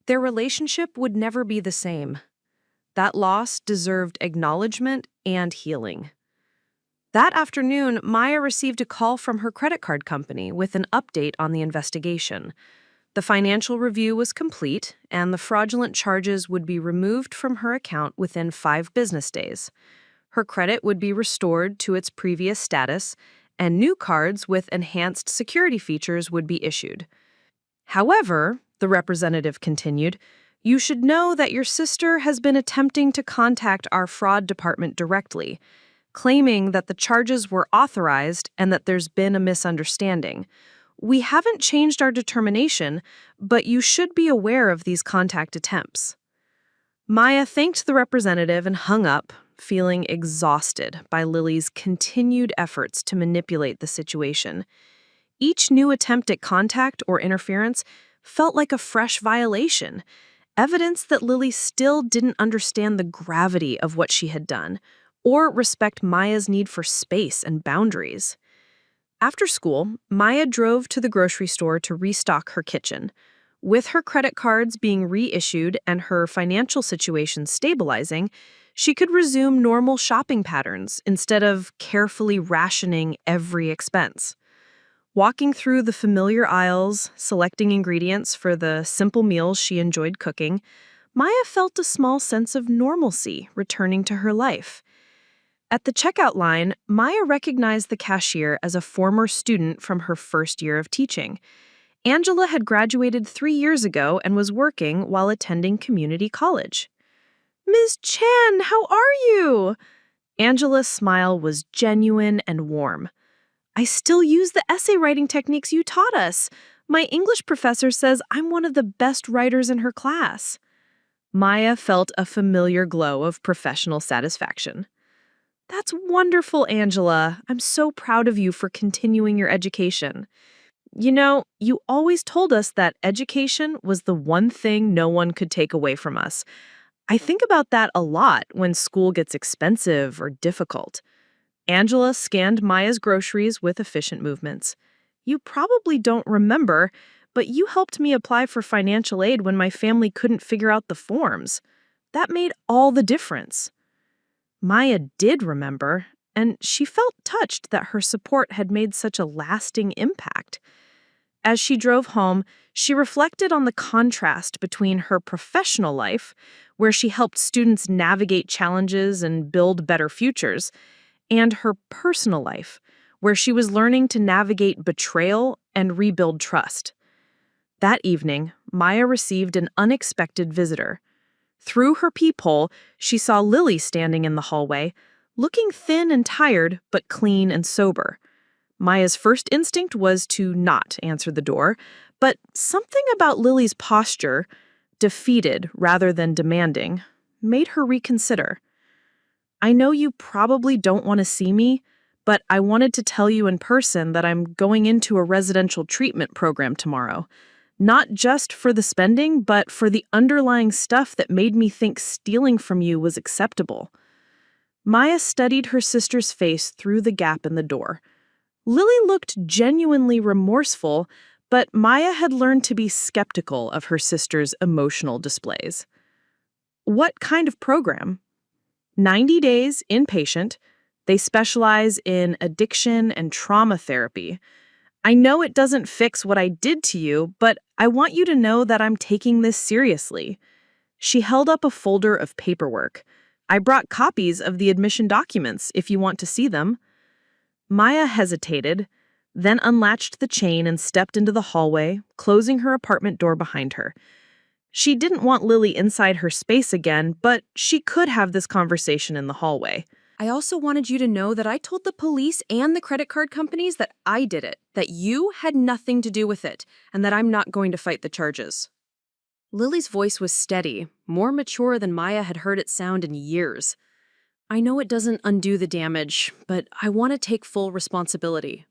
Speaker 2: their relationship would never be the same. That loss deserved acknowledgement and healing. That afternoon, Maya received a call from her credit card company with an update on the investigation.
Speaker 1: The financial review was complete, and the fraudulent charges would be removed from her account within 5 business days. Her credit would be restored to its previous status, and new cards with enhanced security features would be issued. However, the representative continued, you should know that your sister has been attempting to contact our fraud department directly, claiming that the charges were authorized and that there's been a misunderstanding. We haven't changed our determination, but you should be aware of these contact attempts. Maya thanked the representative and hung up, feeling exhausted by Lily's continued efforts to manipulate the situation. Each new attempt at contact or interference felt like a fresh violation, evidence that Lily still didn't understand the gravity of what she had done, or respect Maya's need for space and boundaries. After school, Maya drove to the grocery store to restock her kitchen. With her credit cards being reissued and her financial situation stabilizing, she could resume normal shopping patterns instead of carefully rationing every expense. Walking through the familiar aisles, selecting ingredients for the simple meals she enjoyed cooking, Maya felt a small sense of normalcy returning to her life. At the checkout line, Maya recognized the cashier as a former student from her first year of teaching. Angela had graduated 3 years ago and was working while attending community college. Ms. Chen, how are you? Angela's smile was genuine and warm. I still use the essay writing techniques you taught us. My English professor says I'm one of the best writers in her class. Maya felt a familiar glow of professional satisfaction. That's wonderful, Angela. I'm so proud of you for continuing your education. You know, you always told us that education was the one thing no one could take away from us. I think about that a lot when school gets expensive or difficult. Angela scanned Maya's groceries with efficient movements. You probably don't remember, but you helped me apply for financial aid when my family couldn't figure out the forms. That made all the difference. Maya did remember, and she felt touched that her support had made such a lasting impact. As she drove home, she reflected on the contrast between her professional life, where she helped students navigate challenges and build better futures, and her personal life, where she was learning to navigate betrayal and rebuild trust. That evening, Maya received an unexpected visitor. Through her peephole, she saw Lily standing in the hallway, looking thin and tired, but clean and sober. Maya's first instinct was to not answer the door, but something about Lily's posture, defeated rather than demanding, made her reconsider. I know you probably don't want to see me, but I wanted to tell you in person that I'm going into a residential treatment program tomorrow. Not just for the spending, but for the underlying stuff that made me think stealing from you was acceptable. Maya studied her sister's face through the gap in the door. Lily looked genuinely remorseful, but Maya had learned to be skeptical of her sister's emotional displays. What kind of program? 90 days inpatient. They specialize in addiction and trauma therapy. I know it doesn't fix what I did to you, but I want you to know that I'm taking this seriously. She held up a folder of paperwork. I brought copies of the admission documents if you want to see them. Maya hesitated, then unlatched the chain and stepped into the hallway, closing her apartment door behind her. She didn't want Lily inside her space again, but she could have this conversation in the hallway. I also wanted you to know that I told the police and the credit card companies that I did it, that you had nothing to do with it, and that I'm not going to fight the charges. Lily's voice was steady, more mature than Maya had heard it sound in years. I know it doesn't undo the damage, but I want to take full responsibility.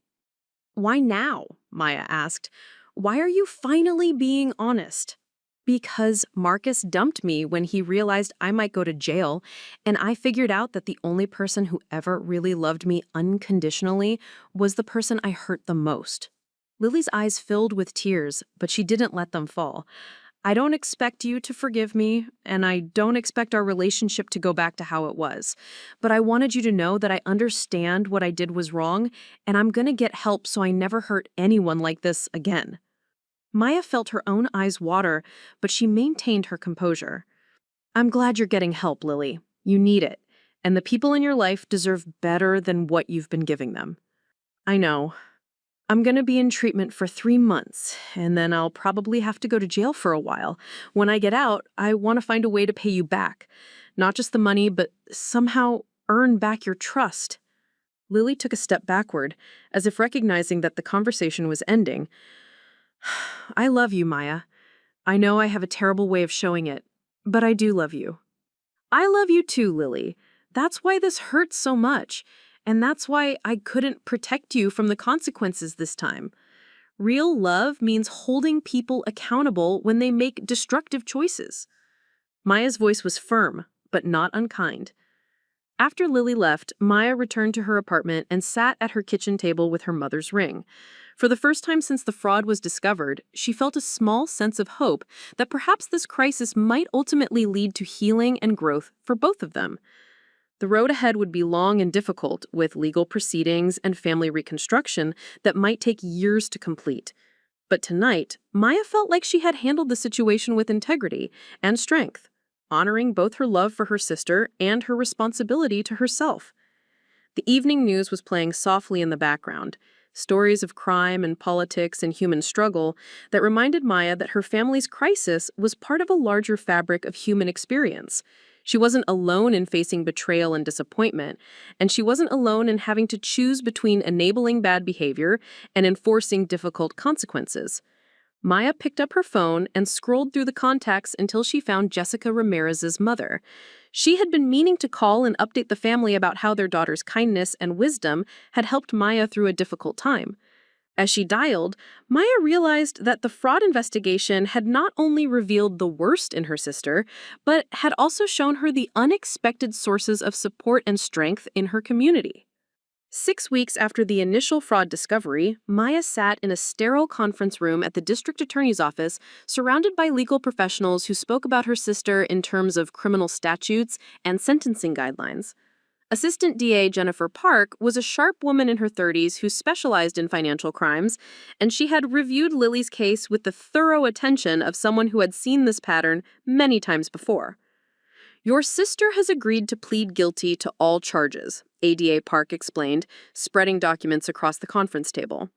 Speaker 1: Why now? Maya asked. Why are you finally being honest? Because Marcus dumped me when he realized I might go to jail, and I figured out that the only person who ever really loved me unconditionally was the person I hurt the most. Lily's eyes filled with tears, but she didn't let them fall. I don't expect you to forgive me, and I don't expect our relationship to go back to how it was. But I wanted you to know that I understand what I did was wrong, and I'm going to get help so I never hurt anyone like this again. Maya felt her own eyes water, but she maintained her composure. I'm glad you're getting help, Lily. You need it, and the people in your life deserve better than what you've been giving them. I know. I'm going to be in treatment for 3 months, and then I'll probably have to go to jail for a while. When I get out, I want to find a way to pay you back. Not just the money, but somehow earn back your trust. Lily took a step backward, as if recognizing that the conversation was ending. I love you, Maya. I know I have a terrible way of showing it, but I do love you. I love you too, Lily. That's why this hurts so much, and that's why I couldn't protect you from the consequences this time. Real love means holding people accountable when they make destructive choices. Maya's voice was firm, but not unkind. After Lily left, Maya returned to her apartment and sat at her kitchen table with her mother's ring. For the first time since the fraud was discovered, she felt a small sense of hope that perhaps this crisis might ultimately lead to healing and growth for both of them. The road ahead would be long and difficult, with legal proceedings and family reconstruction that might take years to complete. But tonight, Maya felt like she had handled the situation with integrity and strength, honoring both her love for her sister and her responsibility to herself. The evening news was playing softly in the background, stories of crime and politics and human struggle that reminded Maya that her family's crisis was part of a larger fabric of human experience. She wasn't alone in facing betrayal and disappointment, and she wasn't alone in having to choose between enabling bad behavior and enforcing difficult consequences. Maya picked up her phone and scrolled through the contacts until she found Jessica Ramirez's mother. She had been meaning to call and update the family about how their daughter's kindness and wisdom had helped Maya through a difficult time. As she dialed, Maya realized that the fraud investigation had not only revealed the worst in her sister, but had also shown her the unexpected sources of support and strength in her community. 6 weeks after the initial fraud discovery, Maya sat in a sterile conference room at the district attorney's office, surrounded by legal professionals who spoke about her sister in terms of criminal statutes and sentencing guidelines. Assistant DA Jennifer Park was a sharp woman in her 30s who specialized in financial crimes, and she had reviewed Lily's case with the thorough attention of someone who had seen this pattern many times before. Your sister has agreed to plead guilty to all charges, ADA Park explained, spreading documents across the conference table.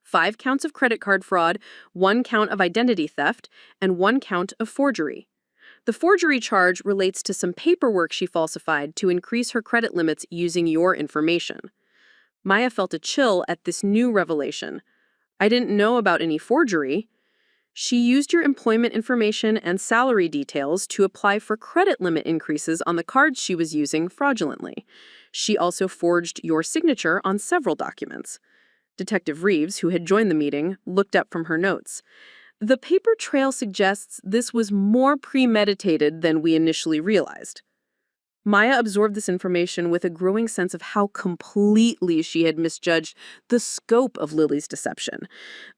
Speaker 1: 5 counts of credit card fraud, 1 count of identity theft, and 1 count of forgery. The forgery charge relates to some paperwork she falsified to increase her credit limits using your information. Maya felt a chill at this new revelation. I didn't know about any forgery. She used your employment information and salary details to apply for credit limit increases on the cards she was using fraudulently. She also forged your signature on several documents. Detective Reeves, who had joined the meeting, looked up from her notes. The paper trail suggests this was more premeditated than we initially realized. Maya absorbed this information with a growing sense of how completely she had misjudged the scope of Lily's deception.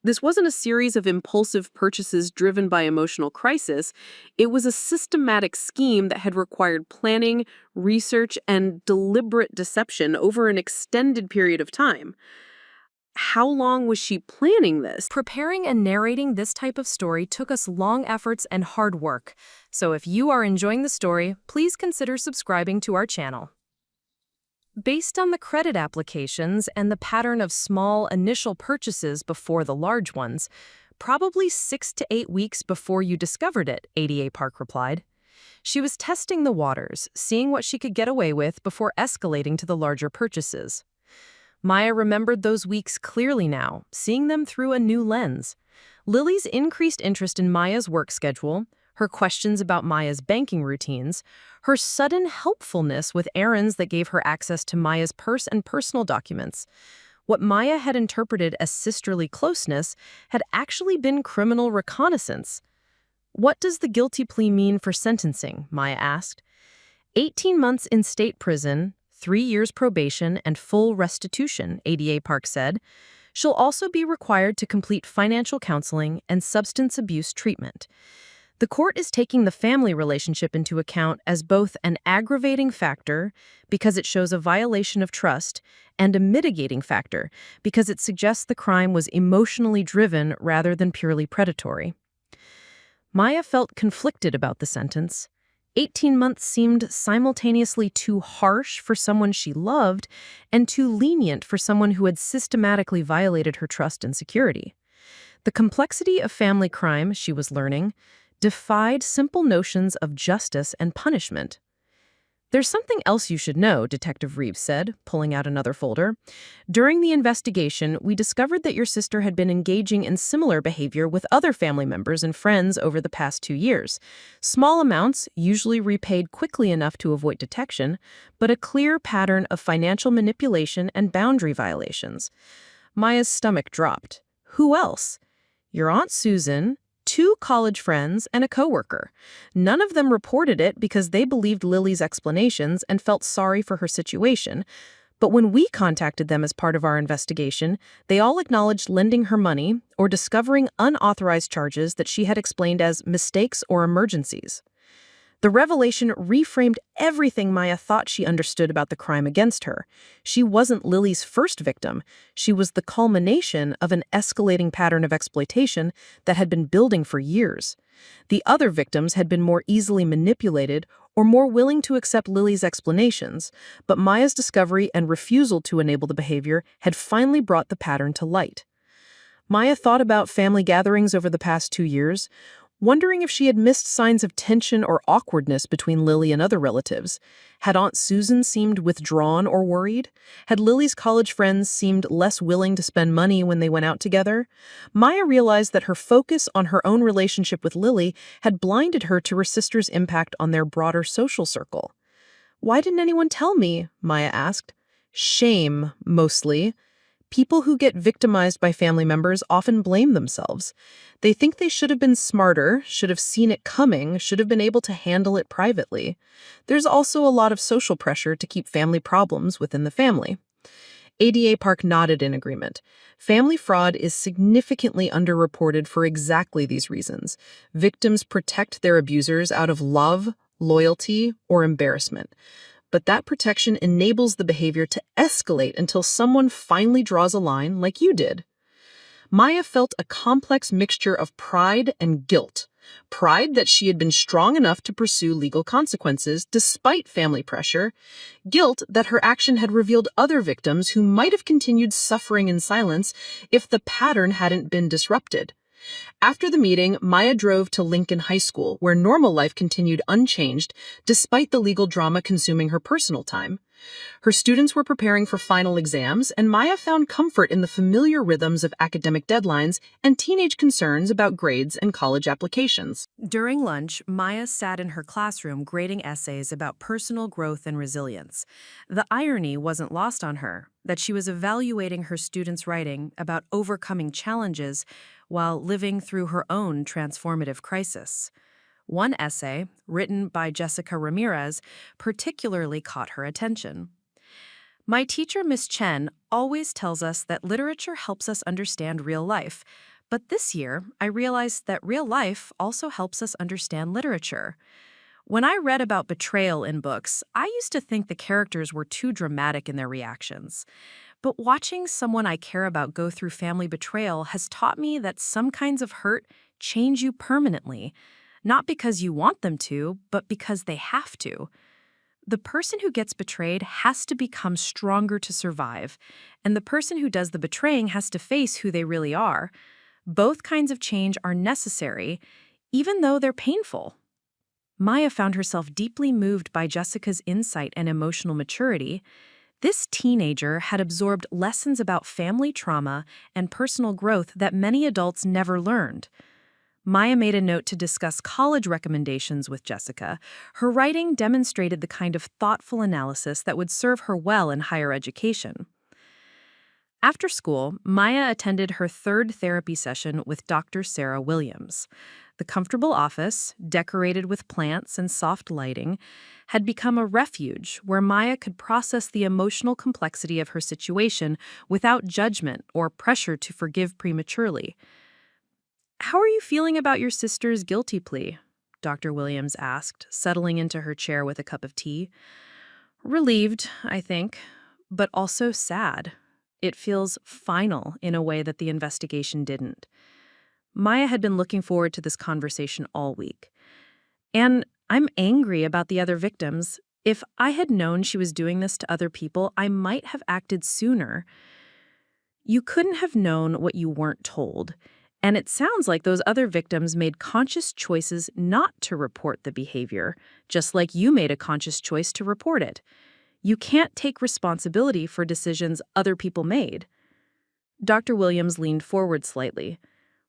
Speaker 1: This wasn't a series of impulsive purchases driven by emotional crisis. It was a systematic scheme that had required planning, research, and deliberate deception over an extended period of time. How long was she planning this?
Speaker 2: Preparing and narrating this type of story took us long efforts and hard work. So if you are enjoying the story, please consider subscribing to our channel. Based on the credit applications and the pattern of small initial purchases before the large ones, probably 6 to 8 weeks before you discovered it, ADA Park replied. She was testing the waters, seeing what she could get away with before escalating to the larger purchases. Maya remembered those weeks clearly now, seeing them through a new lens. Lily's increased interest in Maya's work schedule, her questions about Maya's banking routines, her sudden helpfulness with errands that gave her access to Maya's purse and personal documents. What Maya had interpreted as sisterly closeness had actually been criminal reconnaissance. What does the guilty plea mean for sentencing? Maya asked. 18 months in state prison, 3 years probation, and full restitution, ADA Park said. She'll also be required to complete financial counseling and substance abuse treatment. The court is taking the family relationship into account as both an aggravating factor, because it shows a violation of trust, and a mitigating factor, because it suggests the crime was emotionally driven rather than purely predatory. Maya felt conflicted about the sentence. 18 months seemed simultaneously too harsh for someone she loved and too lenient for someone who had systematically violated her trust and security. The complexity of family crime, she was learning, defied simple notions of justice and punishment. "There's something else you should know," Detective Reeves said, pulling out another folder. "During the investigation, we discovered that your sister had been engaging in similar behavior with other family members and friends over the past 2 years. Small amounts, usually repaid quickly enough to avoid detection, but a clear pattern of financial manipulation and boundary violations." Maya's stomach dropped. Who else? Your Aunt Susan, 2 college friends, and a coworker. None of them reported it because they believed Lily's explanations and felt sorry for her situation. But when we contacted them as part of our investigation, they all acknowledged lending her money or discovering unauthorized charges that she had explained as mistakes or emergencies. The revelation reframed everything Maya thought she understood about the crime against her. She wasn't Lily's first victim. She was the culmination of an escalating pattern of exploitation that had been building for years. The other victims had been more easily manipulated or more willing to accept Lily's explanations, but Maya's discovery and refusal to enable the behavior had finally brought the pattern to light. Maya thought about family gatherings over the past 2 years, wondering if she had missed signs of tension or awkwardness between Lily and other relatives. Had Aunt Susan seemed withdrawn or worried? Had Lily's college friends seemed less willing to spend money when they went out together? Maya realized that her focus on her own relationship with Lily had blinded her to her sister's impact on their broader social circle. "Why didn't anyone tell me?" Maya asked. "Shame, mostly. People who get victimized by family members often blame themselves. They think they should have been smarter, should have seen it coming, should have been able to handle it privately. There's also a lot of social pressure to keep family problems within the family." ADA Park nodded in agreement. Family fraud is significantly underreported for exactly these reasons. Victims protect their abusers out of love, loyalty, or embarrassment. But that protection enables the behavior to escalate until someone finally draws a line like you did. Maya felt a complex mixture of pride and guilt. Pride that she had been strong enough to pursue legal consequences despite family pressure. Guilt that her action had revealed other victims who might have continued suffering in silence if the pattern hadn't been disrupted. After the meeting, Maya drove to Lincoln High School, where normal life continued unchanged despite the legal drama consuming her personal time. Her students were preparing for final exams, and Maya found comfort in the familiar rhythms of academic deadlines and teenage concerns about grades and college applications. During lunch, Maya sat in her classroom grading essays about personal growth and resilience. The irony wasn't lost on her, that she was evaluating her students' writing about overcoming challenges while living through her own transformative crisis. One essay, written by Jessica Ramirez, particularly caught her attention. "My teacher, Miss Chen, always tells us that literature helps us understand real life, but this year I realized that real life also helps us understand literature. When I read about betrayal in books, I used to think the characters were too dramatic in their reactions. But watching someone I care about go through family betrayal has taught me that some kinds of hurt change you permanently, not because you want them to, but because they have to. The person who gets betrayed has to become stronger to survive, and the person who does the betraying has to face who they really are. Both kinds of change are necessary, even though they're painful." Maya found herself deeply moved by Jessica's insight and emotional maturity. This teenager had absorbed lessons about family trauma and personal growth that many adults never learned. Maya made a note to discuss college recommendations with Jessica. Her writing demonstrated the kind of thoughtful analysis that would serve her well in higher education. After school, Maya attended her 3rd therapy session with Dr. Sarah Williams. The comfortable office, decorated with plants and soft lighting, had become a refuge where Maya could process the emotional complexity of her situation without judgment or pressure to forgive prematurely. "How are you feeling about your sister's guilty plea?" Dr. Williams asked, settling into her chair with a cup of tea. Relieved, I think, but also sad. It feels final in a way that the investigation didn't. Maya had been looking forward to this conversation all week. And I'm angry about the other victims. If I had known she was doing this to other people, I might have acted sooner. You couldn't have known what you weren't told. And it sounds like those other victims made conscious choices not to report the behavior, just like you made a conscious choice to report it. You can't take responsibility for decisions other people made. Dr. Williams leaned forward slightly.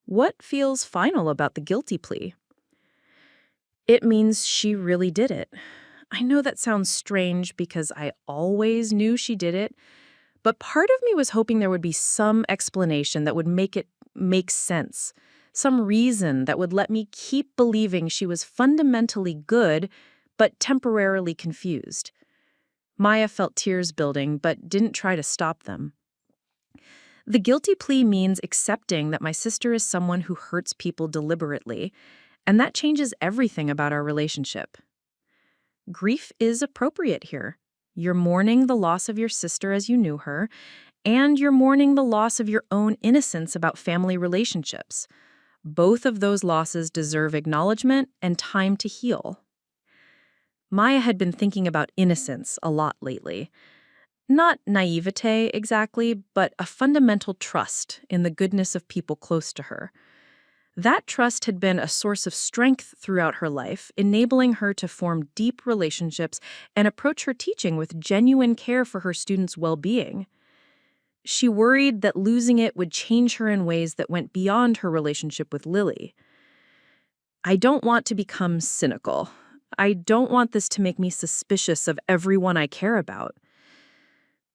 Speaker 2: What feels final about the guilty plea? It means she really did it. I know that sounds strange because I always knew she did it, but part of me was hoping there would be some explanation that would make it make sense, some reason that would let me keep believing she was fundamentally good but temporarily confused. Maya felt tears building but didn't try to stop them. The guilty plea means accepting that my sister is someone who hurts people deliberately, and that changes everything about our relationship. Grief is appropriate here. You're mourning the loss of your sister as you knew her, and you're mourning the loss of your own innocence about family relationships. Both of those losses deserve acknowledgement and time to heal. Maya had been thinking about innocence a lot lately. Not naivete exactly, but a fundamental trust in the goodness of people close to her. That trust had been a source of strength throughout her life, enabling her to form deep relationships and approach her teaching with genuine care for her students' well-being. She worried that losing it would change her in ways that went beyond her relationship with Lily. I don't want to become cynical. I don't want this to make me suspicious of everyone I care about.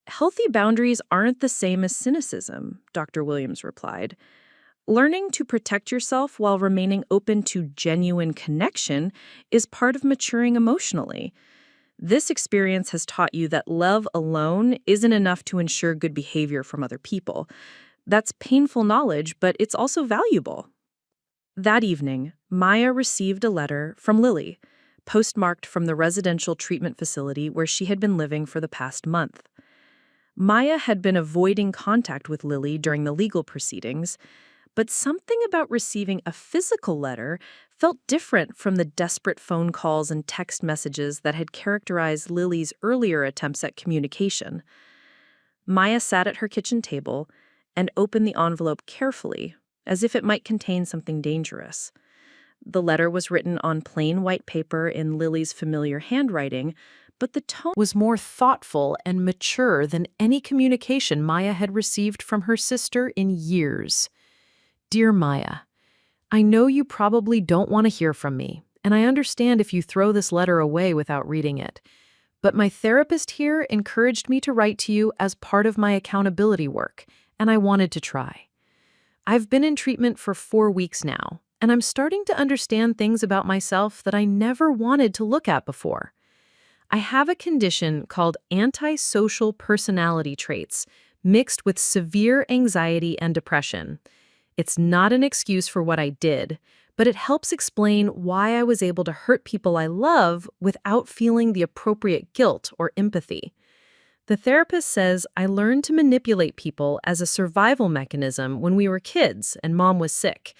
Speaker 2: Healthy boundaries aren't the same as cynicism, Dr. Williams replied. Learning to protect yourself while remaining open to genuine connection is part of maturing emotionally. This experience has taught you that love alone isn't enough to ensure good behavior from other people. That's painful knowledge, but it's also valuable. That evening, Maya received a letter from Lily, postmarked from the residential treatment facility where she had been living for the past month. Maya had been avoiding contact with Lily during the legal proceedings, but something about receiving a physical letter felt different from the desperate phone calls and text messages that had characterized Lily's earlier attempts at communication. Maya sat at her kitchen table and opened the envelope carefully, as if it might contain something dangerous. The letter was written on plain white paper in Lily's familiar handwriting, but the tone was more thoughtful and mature than any communication Maya had received from her sister in years. Dear Maya, I know you probably don't want to hear from me, and I understand if you throw this letter away without reading it. But my therapist here encouraged me to write to you as part of my accountability work, and I wanted to try. I've been in treatment for 4 weeks now, and I'm starting to understand things about myself that I never wanted to look at before. I have a condition called antisocial personality traits mixed with severe anxiety and depression. It's not an excuse for what I did, but it helps explain why I was able to hurt people I love without feeling the appropriate guilt or empathy. The therapist says I learned to manipulate people as a survival mechanism when we were kids and Mom was sick.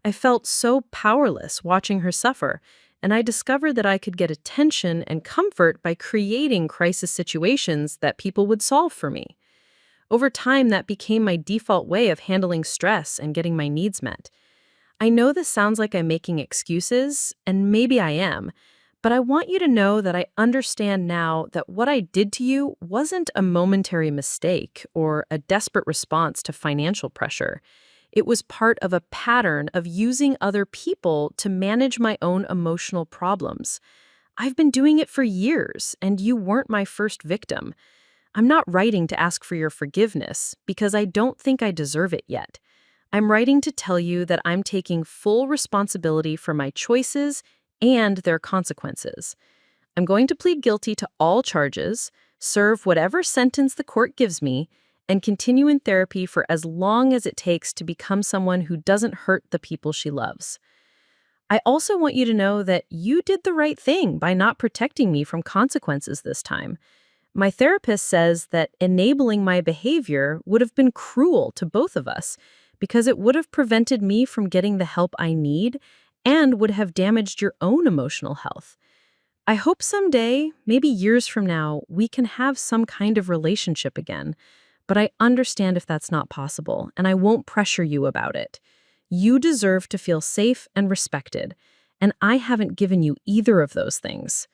Speaker 2: I felt so powerless watching her suffer, and I discovered that I could get attention and comfort by creating crisis situations that people would solve for me. Over time, that became my default way of handling stress and getting my needs met. I know this sounds like I'm making excuses, and maybe I am, but I want you to know that I understand now that what I did to you wasn't a momentary mistake or a desperate response to financial pressure. It was part of a pattern of using other people to manage my own emotional problems. I've been doing it for years, and you weren't my first victim. I'm not writing to ask for your forgiveness because I don't think I deserve it yet. I'm writing to tell you that I'm taking full responsibility for my choices and their consequences. I'm going to plead guilty to all charges, serve whatever sentence the court gives me, and continue in therapy for as long as it takes to become someone who doesn't hurt the people she loves. I also want you to know that you did the right thing by not protecting me from consequences this time. My therapist says that enabling my behavior would have been cruel to both of us because it would have prevented me from getting the help I need and would have damaged your own emotional health. I hope someday, maybe years from now, we can have some kind of relationship again, but I understand if that's not possible, and I won't pressure you about it. You deserve to feel safe and respected, and I haven't given you either of those things.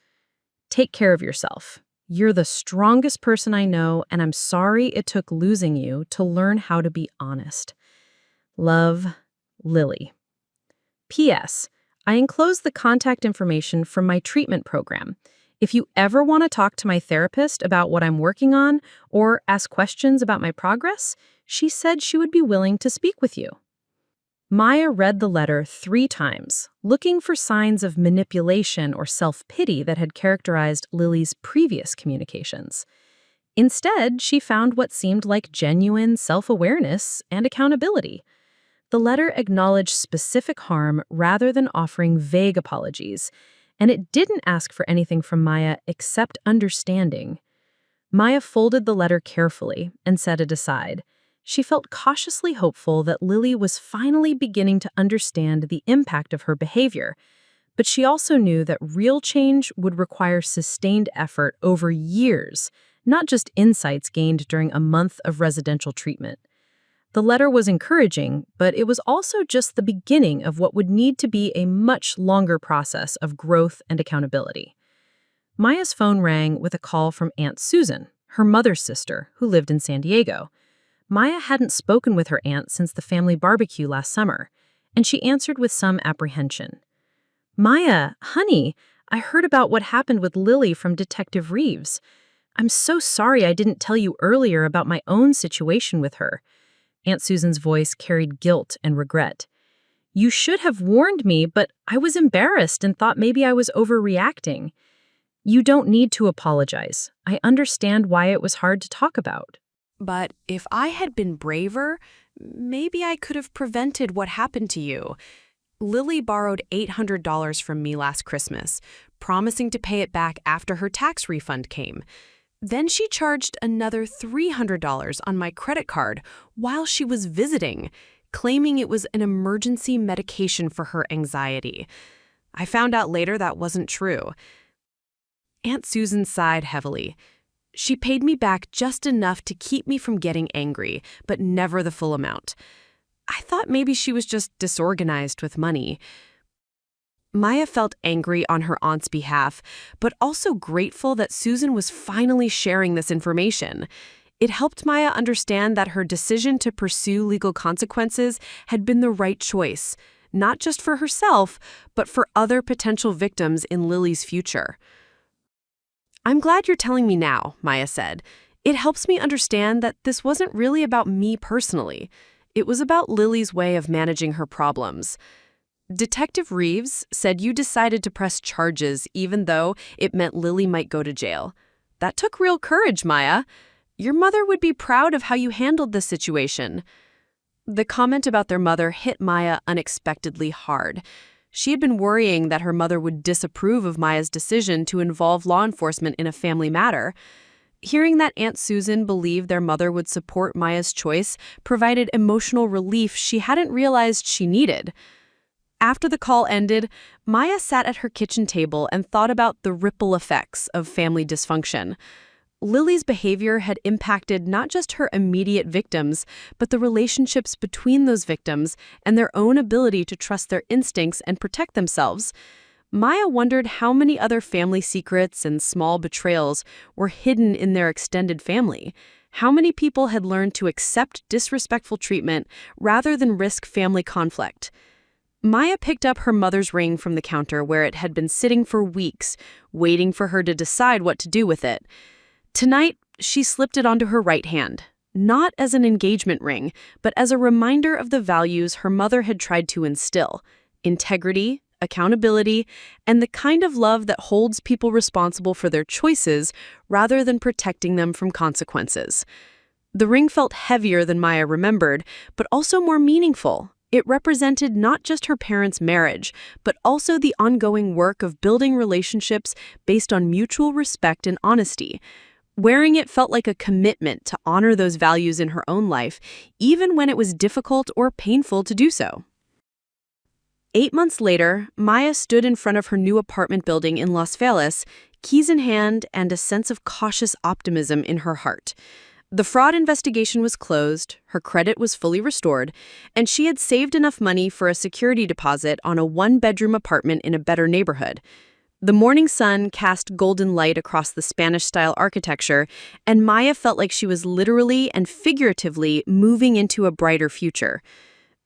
Speaker 2: Take care of yourself. You're the strongest person I know, and I'm sorry it took losing you to learn how to be honest. Love, Lily. P.S. I enclosed the contact information from my treatment program. If you ever want to talk to my therapist about what I'm working on or ask questions about my progress, she said she would be willing to speak with you. Maya read the letter 3 times, looking for signs of manipulation or self-pity that had characterized Lily's previous communications. Instead, she found what seemed like genuine self-awareness and accountability. The letter acknowledged specific harm rather than offering vague apologies, and it didn't ask for anything from Maya except understanding. Maya folded the letter carefully and set it aside. She felt cautiously hopeful that Lily was finally beginning to understand the impact of her behavior, but she also knew that real change would require sustained effort over years, not just insights gained during a month of residential treatment. The letter was encouraging, but it was also just the beginning of what would need to be a much longer process of growth and accountability. Maya's phone rang with a call from Aunt Susan, her mother's sister, who lived in San Diego. Maya hadn't spoken with her aunt since the family barbecue last summer, and she answered with some apprehension. "Maya, honey, I heard about what happened with Lily from Detective Reeves. I'm so sorry I didn't tell you earlier about my own situation with her." Aunt Susan's voice carried guilt and regret. "You should have warned me, but I was embarrassed and thought maybe I was overreacting." "You don't need to apologize. I understand why it was hard to talk about."
Speaker 1: But if I had been braver, maybe I could have prevented what happened to you. Lily borrowed $800 from me last Christmas, promising to pay it back after her tax refund came. Then she charged another $300 on my credit card while she was visiting, claiming it was an emergency medication for her anxiety. I found out later that wasn't true. Aunt Susan sighed heavily. She paid me back just enough to keep me from getting angry, but never the full amount. I thought maybe she was just disorganized with money. Maya felt angry on her aunt's behalf, but also grateful that Susan was finally sharing this information. It helped Maya understand that her decision to pursue legal consequences had been the right choice, not just for herself, but for other potential victims in Lily's future. "I'm glad you're telling me now," Maya said. "It helps me understand that this wasn't really about me personally. It was about Lily's way of managing her problems. Detective Reeves said you decided to press charges even though it meant Lily might go to jail. That took real courage, Maya. Your mother would be proud of how you handled the situation." The comment about their mother hit Maya unexpectedly hard. She had been worrying that her mother would disapprove of Maya's decision to involve law enforcement in a family matter. Hearing that Aunt Susan believed their mother would support Maya's choice provided emotional relief she hadn't realized she needed. After the call ended, Maya sat at her kitchen table and thought about the ripple effects of family dysfunction. Lily's behavior had impacted not just her immediate victims, but the relationships between those victims and their own ability to trust their instincts and protect themselves. Maya wondered how many other family secrets and small betrayals were hidden in their extended family. How many people had learned to accept disrespectful treatment rather than risk family conflict. Maya picked up her mother's ring from the counter where it had been sitting for weeks, waiting for her to decide what to do with it. Tonight, she slipped it onto her right hand, not as an engagement ring, but as a reminder of the values her mother had tried to instill: integrity, accountability, and the kind of love that holds people responsible for their choices rather than protecting them from consequences. The ring felt heavier than Maya remembered, but also more meaningful. It represented not just her parents' marriage, but also the ongoing work of building relationships based on mutual respect and honesty. Wearing it felt like a commitment to honor those values in her own life, even when it was difficult or painful to do so. 8 months later, Maya stood in front of her new apartment building in Las Vegas, keys in hand and a sense of cautious optimism in her heart. The fraud investigation was closed, her credit was fully restored, and she had saved enough money for a security deposit on a one-bedroom apartment in a better neighborhood. The morning sun cast golden light across the Spanish-style architecture, and Maya felt like she was literally and figuratively moving into a brighter future.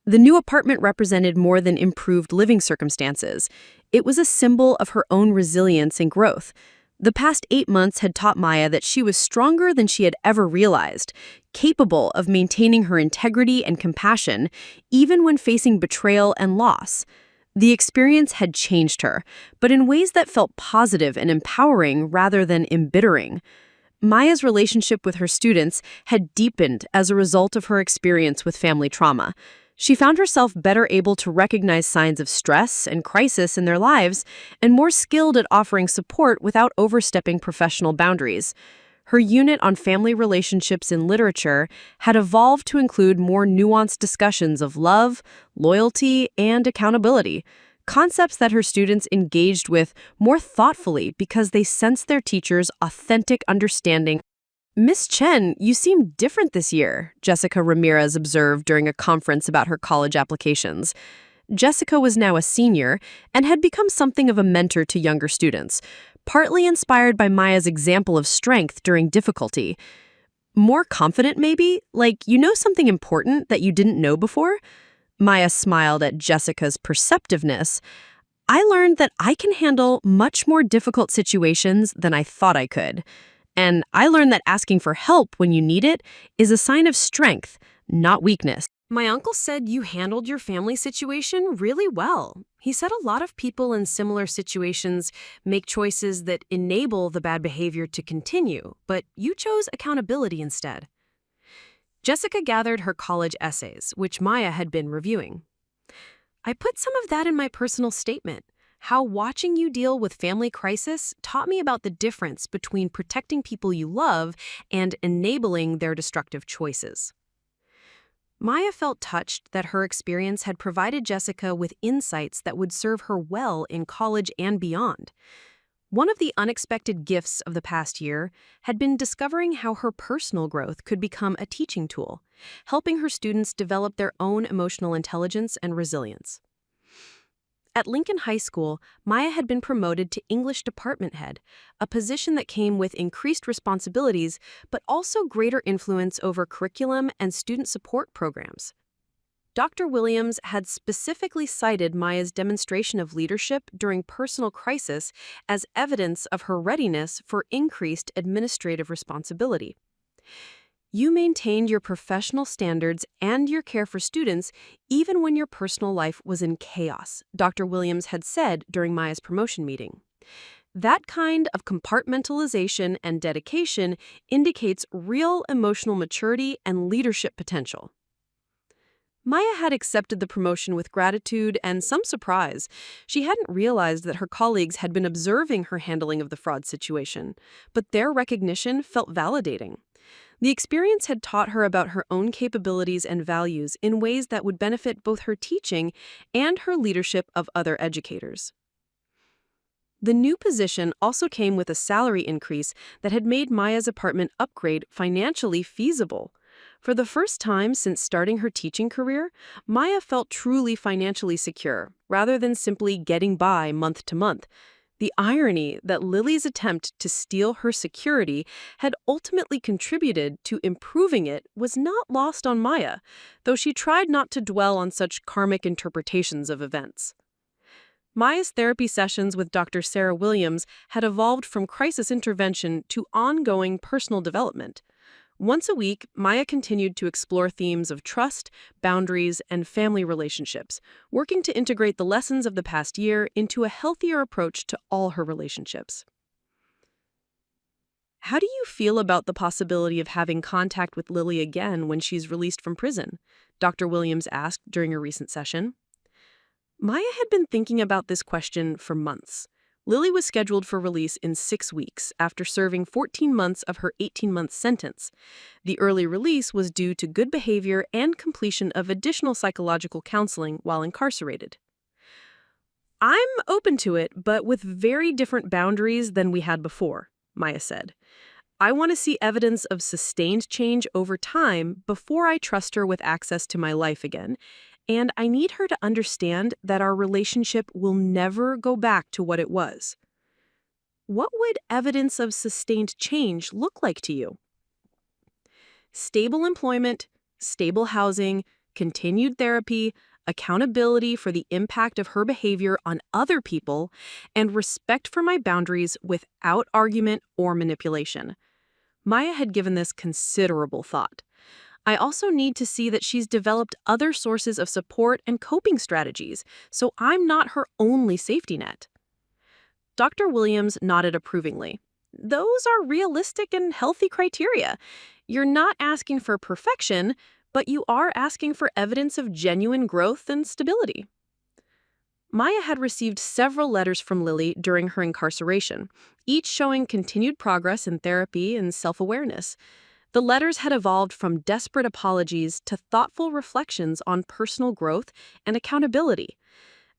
Speaker 1: The new apartment represented more than improved living circumstances. It was a symbol of her own resilience and growth. The past 8 months had taught Maya that she was stronger than she had ever realized, capable of maintaining her integrity and compassion, even when facing betrayal and loss. The experience had changed her, but in ways that felt positive and empowering rather than embittering. Maya's relationship with her students had deepened as a result of her experience with family trauma. She found herself better able to recognize signs of stress and crisis in their lives and more skilled at offering support without overstepping professional boundaries. Her unit on family relationships in literature had evolved to include more nuanced discussions of love, loyalty, and accountability, concepts that her students engaged with more thoughtfully because they sensed their teacher's authentic understanding. "Miss Chen, you seem different this year," Jessica Ramirez observed during a conference about her college applications. Jessica was now a senior and had become something of a mentor to younger students, partly inspired by Maya's example of strength during difficulty. "More confident, maybe? Like you know something important that you didn't know before?" Maya smiled at Jessica's perceptiveness. "I learned that I can handle much more difficult situations than I thought I could. And I learned that asking for help when you need it is a sign of strength, not weakness."
Speaker 2: My uncle said you handled your family situation really well. He said a lot of people in similar situations make choices that enable the bad behavior to continue, but you chose accountability instead. Jessica gathered her college essays, which Maya had been reviewing. "I put some of that in my personal statement. How watching you deal with family crisis taught me about the difference between protecting people you love and enabling their destructive choices." Maya felt touched that her experience had provided Jessica with insights that would serve her well in college and beyond. One of the unexpected gifts of the past year had been discovering how her personal growth could become a teaching tool, helping her students develop their own emotional intelligence and resilience. At Lincoln High School, Maya had been promoted to English department head, a position that came with increased responsibilities but also greater influence over curriculum and student support programs. Dr. Williams had specifically cited Maya's demonstration of leadership during personal crisis as evidence of her readiness for increased administrative responsibility. "You maintained your professional standards and your care for students even when your personal life was in chaos," Dr. Williams had said during Maya's promotion meeting. "That kind of compartmentalization and dedication indicates real emotional maturity and leadership potential." Maya had accepted the promotion with gratitude and some surprise. She hadn't realized that her colleagues had been observing her handling of the fraud situation, but their recognition felt validating. The experience had taught her about her own capabilities and values in ways that would benefit both her teaching and her leadership of other educators. The new position also came with a salary increase that had made Maya's apartment upgrade financially feasible. For the first time since starting her teaching career, Maya felt truly financially secure, rather than simply getting by month to month. The irony that Lily's attempt to steal her security had ultimately contributed to improving it was not lost on Maya, though she tried not to dwell on such karmic interpretations of events. Maya's therapy sessions with Dr. Sarah Williams had evolved from crisis intervention to ongoing personal development. Once a week, Maya continued to explore themes of trust, boundaries, and family relationships, working to integrate the lessons of the past year into a healthier approach to all her relationships.
Speaker 1: How do you feel about the possibility of having contact with Lily again when she's released from prison? Dr. Williams asked during a recent session. Maya had been thinking about this question for months. Lily was scheduled for release in 6 weeks after serving 14 months of her 18-month sentence. The early release was due to good behavior and completion of additional psychological counseling while incarcerated. I'm open to it, but with very different boundaries than we had before, Maya said. I want to see evidence of sustained change over time before I trust her with access to my life again, and I need her to understand that our relationship will never go back to what it was. What would evidence of sustained change look like to you? Stable employment, stable housing, continued therapy, accountability for the impact of her behavior on other people, and respect for my boundaries without argument or manipulation. Maya had given this considerable thought. I also need to see that she's developed other sources of support and coping strategies, so I'm not her only safety net. Dr. Williams nodded approvingly. Those are realistic and healthy criteria. You're not asking for perfection, but you are asking for evidence of genuine growth and stability. Maya had received several letters from Lily during her incarceration, each showing continued progress in therapy and self-awareness. The letters had evolved from desperate apologies to thoughtful reflections on personal growth and accountability.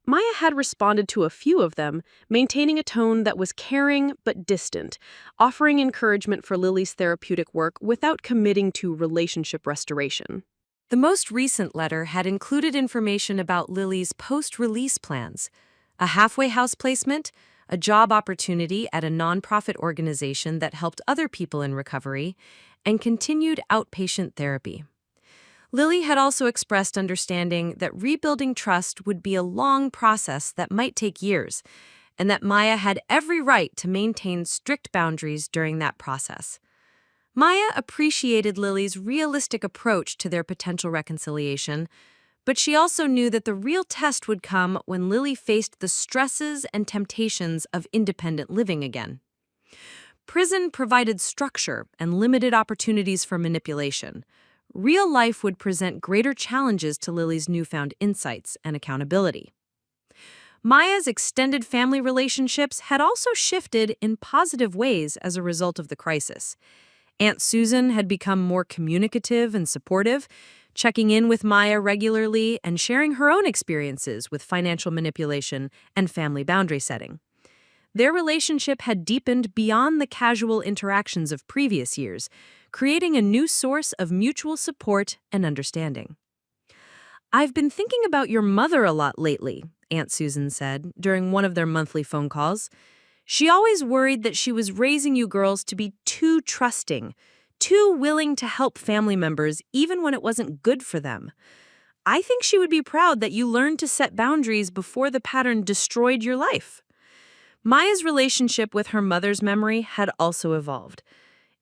Speaker 1: Maya had responded to a few of them, maintaining a tone that was caring but distant, offering encouragement for Lily's therapeutic work without committing to relationship restoration. The most recent letter had included information about Lily's post-release plans, a halfway house placement, a job opportunity at a nonprofit organization that helped other people in recovery, and continued outpatient therapy. Lily had also expressed understanding that rebuilding trust would be a long process that might take years, and that Maya had every right to maintain strict boundaries during that process. Maya appreciated Lily's realistic approach to their potential reconciliation, but she also knew that the real test would come when Lily faced the stresses and temptations of independent living again. Prison provided structure and limited opportunities for manipulation. Real life would present greater challenges to Lily's newfound insights and accountability. Maya's extended family relationships had also shifted in positive ways as a result of the crisis. Aunt Susan had become more communicative and supportive, checking in with Maya regularly and sharing her own experiences with financial manipulation and family boundary setting. Their relationship had deepened beyond the casual interactions of previous years, creating a new source of mutual support and understanding. "I've been thinking about your mother a lot lately," Aunt Susan said during one of their monthly phone calls. "She always worried that she was raising you girls to be too trusting, too willing to help family members even when it wasn't good for them. I think she would be proud that you learned to set boundaries before the pattern destroyed your life." Maya's relationship with her mother's memory had also evolved.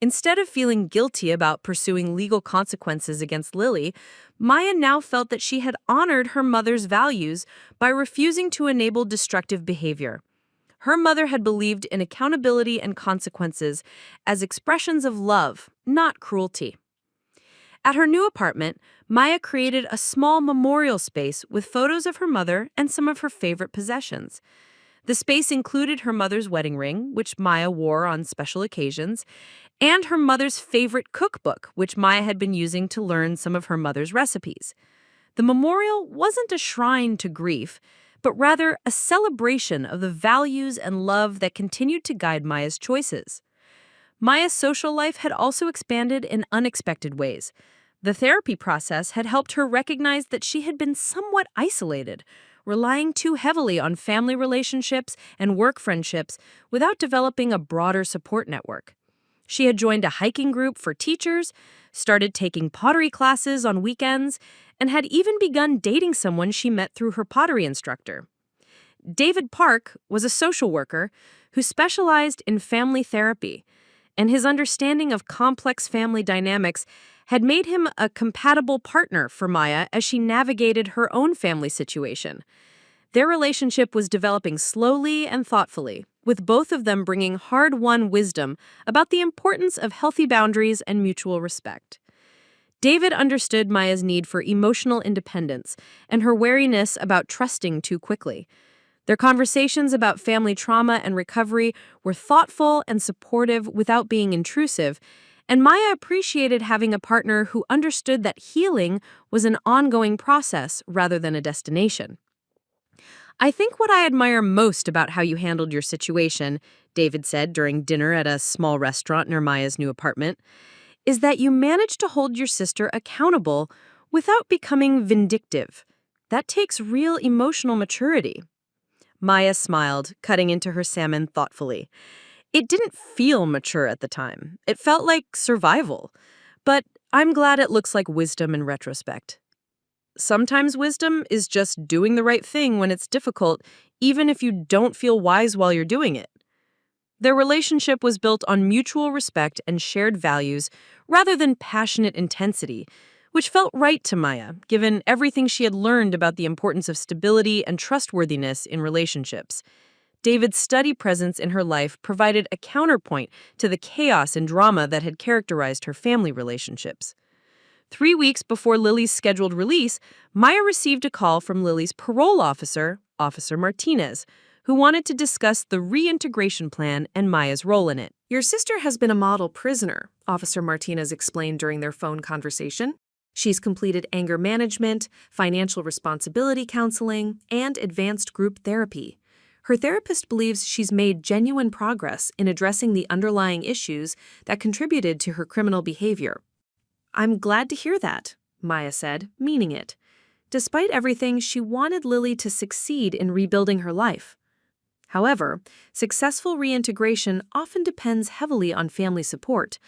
Speaker 1: Instead of feeling guilty about pursuing legal consequences against Lily, Maya now felt that she had honored her mother's values by refusing to enable destructive behavior. Her mother had believed in accountability and consequences as expressions of love, not cruelty. At her new apartment, Maya created a small memorial space with photos of her mother and some of her favorite possessions. The space included her mother's wedding ring, which Maya wore on special occasions, and her mother's favorite cookbook, which Maya had been using to learn some of her mother's recipes. The memorial wasn't a shrine to grief, but rather a celebration of the values and love that continued to guide Maya's choices. Maya's social life had also expanded in unexpected ways. The therapy process had helped her recognize that she had been somewhat isolated, relying too heavily on family relationships and work friendships without developing a broader support network. She had joined a hiking group for teachers, started taking pottery classes on weekends, and had even begun dating someone she met through her pottery instructor. David Park was a social worker who specialized in family therapy, and his understanding of complex family dynamics had made him a compatible partner for Maya as she navigated her own family situation. Their relationship was developing slowly and thoughtfully, with both of them bringing hard-won wisdom about the importance of healthy boundaries and mutual respect. David understood Maya's need for emotional independence and her wariness about trusting too quickly. Their conversations about family trauma and recovery were thoughtful and supportive without being intrusive, and Maya appreciated having a partner who understood that healing was an ongoing process rather than a destination. "I think what I admire most about how you handled your situation," David said during dinner at a small restaurant near Maya's new apartment, "is that you managed to hold your sister accountable without becoming vindictive. That takes real emotional maturity." Maya smiled, cutting into her salmon thoughtfully. "It didn't feel mature at the time. It felt like survival. But I'm glad it looks like wisdom in retrospect. Sometimes wisdom is just doing the right thing when it's difficult, even if you don't feel wise while you're doing it." Their relationship was built on mutual respect and shared values rather than passionate intensity, which felt right to Maya, given everything she had learned about the importance of stability and trustworthiness in relationships. David's steady presence in her life provided a counterpoint to the chaos and drama that had characterized her family relationships. 3 weeks before Lily's scheduled release, Maya received a call from Lily's parole officer, Officer Martinez, who wanted to discuss the reintegration plan and Maya's role in it.
Speaker 2: "Your sister has been a model prisoner," Officer Martinez explained during their phone conversation. "She's completed anger management, financial responsibility counseling, and advanced group therapy. Her therapist believes she's made genuine progress in addressing the underlying issues that contributed to her criminal behavior." "I'm glad to hear that," Maya said, meaning it. Despite everything, she wanted Lily to succeed in rebuilding her life. However, successful reintegration often depends heavily on family support.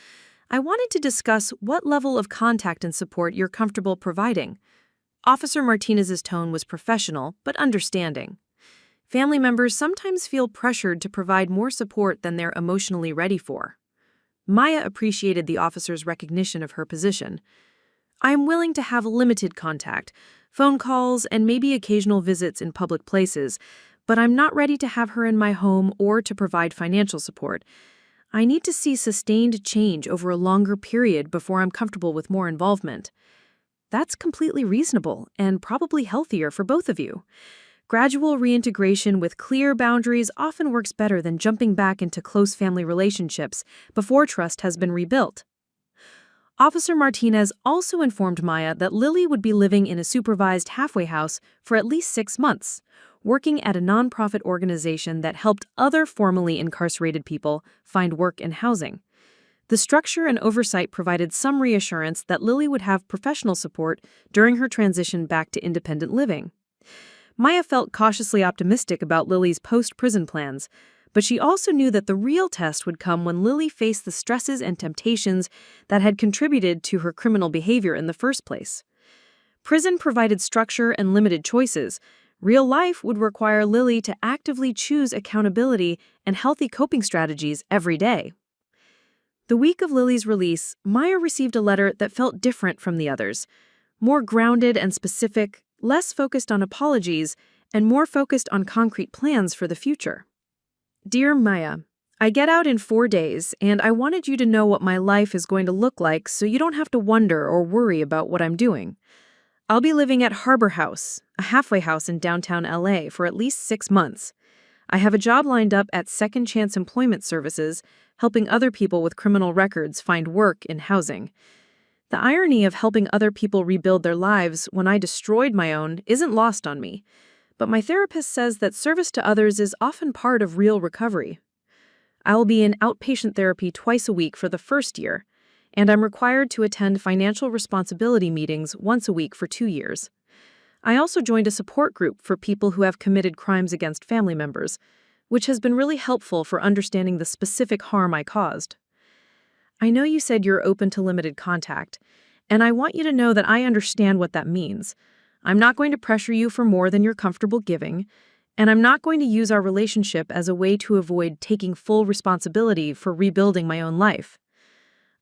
Speaker 2: "I wanted to discuss what level of contact and support you're comfortable providing." Officer Martinez's tone was professional but understanding. Family members sometimes feel pressured to provide more support than they're emotionally ready for. Maya appreciated the officer's recognition of her position. "I am willing to have limited contact, phone calls, and maybe occasional visits in public places, but I'm not ready to have her in my home or to provide financial support. I need to see sustained change over a longer period before I'm comfortable with more involvement." That's completely reasonable and probably healthier for both of you. Gradual reintegration with clear boundaries often works better than jumping back into close family relationships before trust has been rebuilt. Officer Martinez also informed Maya that Lily would be living in a supervised halfway house for at least 6 months, working at a nonprofit organization that helped other formerly incarcerated people find work and housing. The structure and oversight provided some reassurance that Lily would have professional support during her transition back to independent living. Maya felt cautiously optimistic about Lily's post-prison plans, but she also knew that the real test would come when Lily faced the stresses and temptations that had contributed to her criminal behavior in the first place. Prison provided structure and limited choices. Real life would require Lily to actively choose accountability and healthy coping strategies every day. The week of Lily's release, Maya received a letter that felt different from the others, more grounded and specific, less focused on apologies, and more focused on concrete plans for the future. "Dear Maya, I get out in 4 days, and I wanted you to know what my life is going to look like so you don't have to wonder or worry about what I'm doing. I'll be living at Harbor House, a halfway house in downtown LA, for at least 6 months. I have a job lined up at Second Chance Employment Services, helping other people with criminal records find work and housing. The irony of helping other people rebuild their lives when I destroyed my own isn't lost on me, but my therapist says that service to others is often part of real recovery. I will be in outpatient therapy twice a week for the first year, and I'm required to attend financial responsibility meetings once a week for 2 years. I also joined a support group for people who have committed crimes against family members, which has been really helpful for understanding the specific harm I caused. I know you said you're open to limited contact, and I want you to know that I understand what that means. I'm not going to pressure you for more than you're comfortable giving, and I'm not going to use our relationship as a way to avoid taking full responsibility for rebuilding my own life.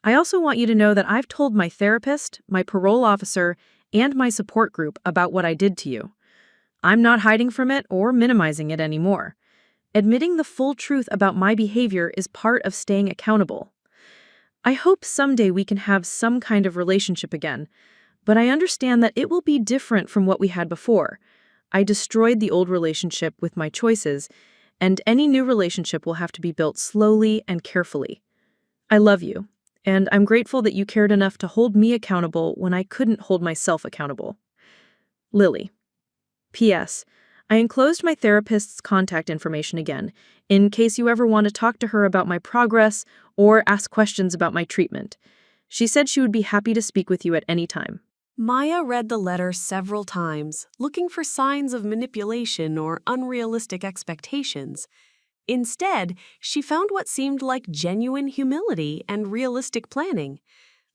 Speaker 2: I also want you to know that I've told my therapist, my parole officer, and my support group about what I did to you. I'm not hiding from it or minimizing it anymore. Admitting the full truth about my behavior is part of staying accountable. I hope someday we can have some kind of relationship again, but I understand that it will be different from what we had before. I destroyed the old relationship with my choices, and any new relationship will have to be built slowly and carefully. I love you, and I'm grateful that you cared enough to hold me accountable when I couldn't hold myself accountable. Lily. P.S. I enclosed my therapist's contact information again, in case you ever want to talk to her about my progress or ask questions about my treatment. She said she would be happy to speak with you at any time.
Speaker 3: Maya read the letter several times, looking for signs of manipulation or unrealistic expectations. Instead, she found what seemed like genuine humility and realistic planning.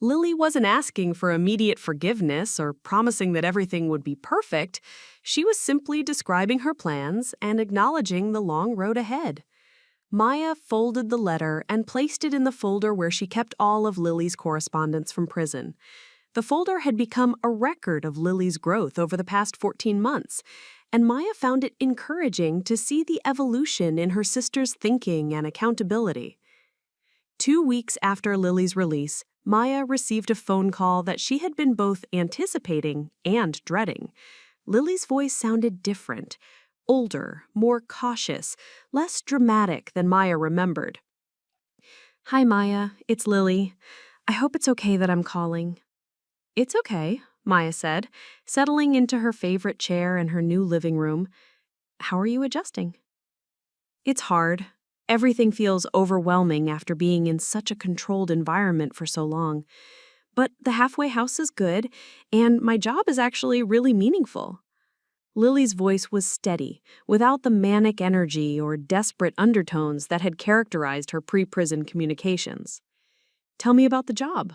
Speaker 3: Lily wasn't asking for immediate forgiveness or promising that everything would be perfect. She was simply describing her plans and acknowledging the long road ahead. Maya folded the letter and placed it in the folder where she kept all of Lily's correspondence from prison. The folder had become a record of Lily's growth over the past 14 months, and Maya found it encouraging to see the evolution in her sister's thinking and accountability. 2 weeks after Lily's release, Maya received a phone call that she had been both anticipating and dreading. Lily's voice sounded different, older, more cautious, less dramatic than Maya remembered. "Hi, Maya. It's Lily. I hope it's okay that I'm calling." "It's okay," Maya said, settling into her favorite chair in her new living room. "How are you adjusting?" "It's hard. Everything feels overwhelming after being in such a controlled environment for so long. But the halfway house is good, and my job is actually really meaningful." Lily's voice was steady, without the manic energy or desperate undertones that had characterized her pre-prison communications. "Tell me about the job."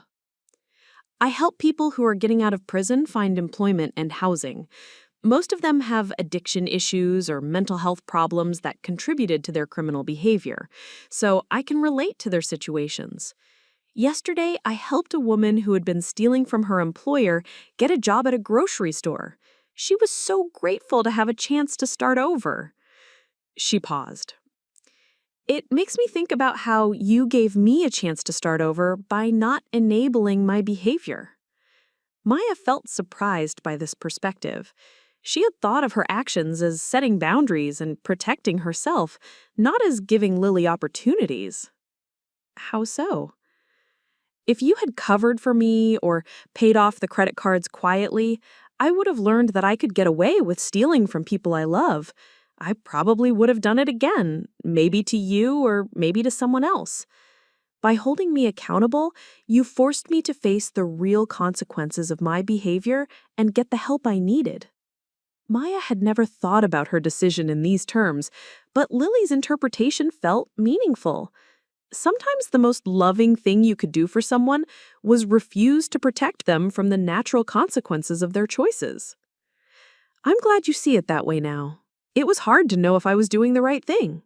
Speaker 3: "I help people who are getting out of prison find employment and housing. Most of them have addiction issues or mental health problems that contributed to their criminal behavior, so I can relate to their situations. Yesterday, I helped a woman who had been stealing from her employer get a job at a grocery store. She was so grateful to have a chance to start over." She paused. "It makes me think about how you gave me a chance to start over by not enabling my behavior." Maya felt surprised by this perspective. She had thought of her actions as setting boundaries and protecting herself, not as giving Lily opportunities. "How so?" "If you had covered for me or paid off the credit cards quietly, I would have learned that I could get away with stealing from people I love. I probably would have done it again, maybe to you or maybe to someone else. By holding me accountable, you forced me to face the real consequences of my behavior and get the help I needed." Maya had never thought about her decision in these terms, but Lily's interpretation felt meaningful. Sometimes the most loving thing you could do for someone was refuse to protect them from the natural consequences of their choices. "I'm glad you see it that way now. It was hard to know if I was doing the right thing."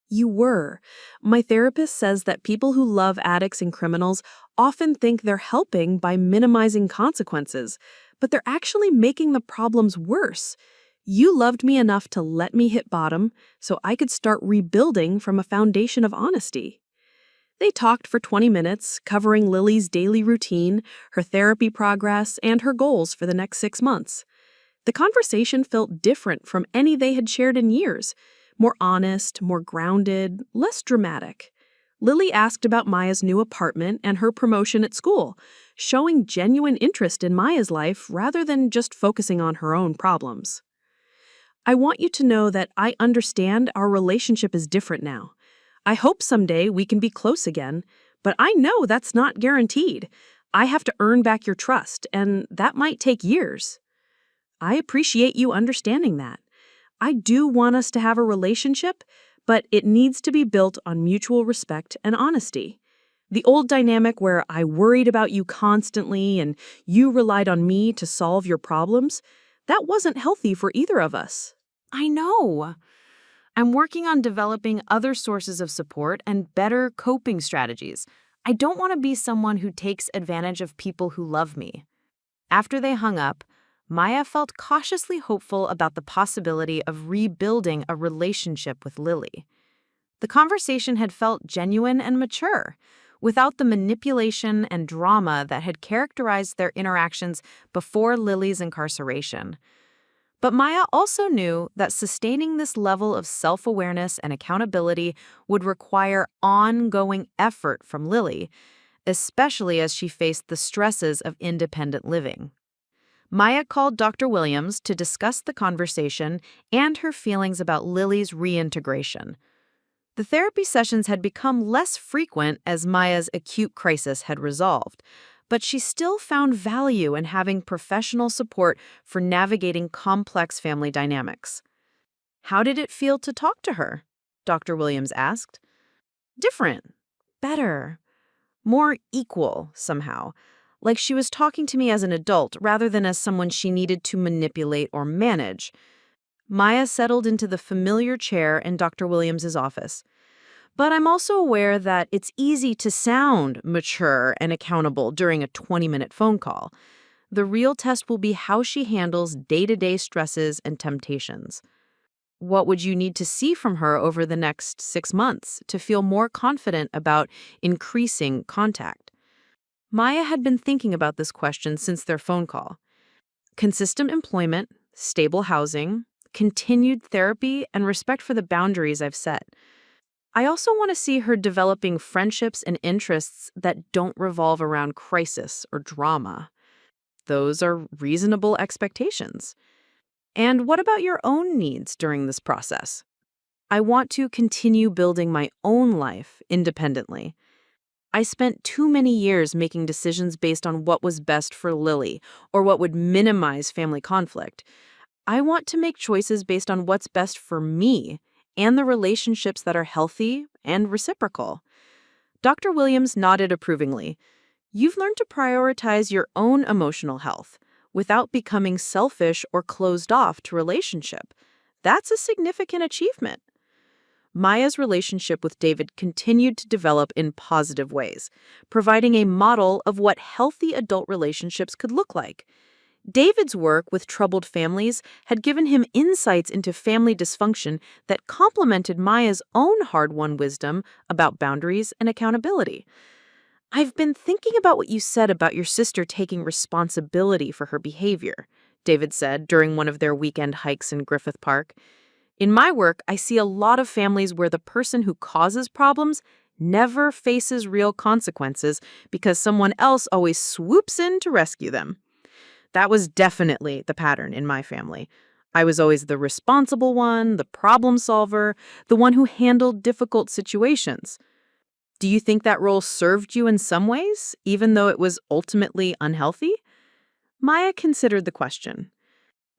Speaker 3: "You were. My therapist says that people who love addicts and criminals often think they're helping by minimizing consequences, but they're actually making the problems worse. You loved me enough to let me hit bottom so I could start rebuilding from a foundation of honesty." They talked for 20 minutes, covering Lily's daily routine, her therapy progress, and her goals for the next 6 months. The conversation felt different from any they had shared in years. More honest, more grounded, less dramatic. Lily asked about Maya's new apartment and her promotion at school, showing genuine interest in Maya's life rather than just focusing on her own problems. "I want you to know that I understand our relationship is different now. I hope someday we can be close again, but I know that's not guaranteed. I have to earn back your trust, and that might take years. I appreciate you understanding that. I do want us to have a relationship, but it needs to be built on mutual respect and honesty. The old dynamic where I worried about you constantly and you relied on me to solve your problems, that wasn't healthy for either of us." "I know. I'm working on developing other sources of support and better coping strategies. I don't want to be someone who takes advantage of people who love me." After they hung up,
Speaker 2: Maya felt cautiously hopeful about the possibility of rebuilding a relationship with Lily. The conversation had felt genuine and mature, without the manipulation and drama that had characterized their interactions before Lily's incarceration. But Maya also knew that sustaining this level of self-awareness and accountability would require ongoing effort from Lily, especially as she faced the stresses of independent living. Maya called Dr. Williams to discuss the conversation and her feelings about Lily's reintegration. The therapy sessions had become less frequent as Maya's acute crisis had resolved, but she still found value in having professional support for navigating complex family dynamics. "How did it feel to talk to her?" Dr. Williams asked. "Different. Better. More equal, somehow. Like she was talking to me as an adult rather than as someone she needed to manipulate or manage." Maya settled into the familiar chair in Dr. Williams's office. "But I'm also aware that it's easy to sound mature and accountable during a 20-minute phone call. The real test will be how she handles day-to-day stresses and temptations." "What would you need to see from her over the next 6 months to feel more confident about increasing contact?" Maya had been thinking about this question since their phone call. "Consistent employment, stable housing, continued therapy, and respect for the boundaries I've set. I also want to see her developing friendships and interests that don't revolve around crisis or drama." Those are reasonable expectations. "And what about your own needs during this process?" "I want to continue building my own life independently. I spent too many years making decisions based on what was best for Lily or what would minimize family conflict. I want to make choices based on what's best for me and the relationships that are healthy and reciprocal." Dr. Williams nodded approvingly. "You've learned to prioritize your own emotional health without becoming selfish or closed off to relationship. That's a significant achievement." Maya's relationship with David continued to develop in positive ways, providing a model of what healthy adult relationships could look like. David's work with troubled families had given him insights into family dysfunction that complemented Maya's own hard-won wisdom about boundaries and accountability. "I've been thinking about what you said about your sister taking responsibility for her behavior," David said during one of their weekend hikes in Griffith Park. "In my work, I see a lot of families where the person who causes problems never faces real consequences because someone else always swoops in to rescue them. That was definitely the pattern in my family. I was always the responsible one, the problem solver, the one who handled difficult situations." "Do you think that role served you in some ways, even though it was ultimately unhealthy?" Maya considered the question.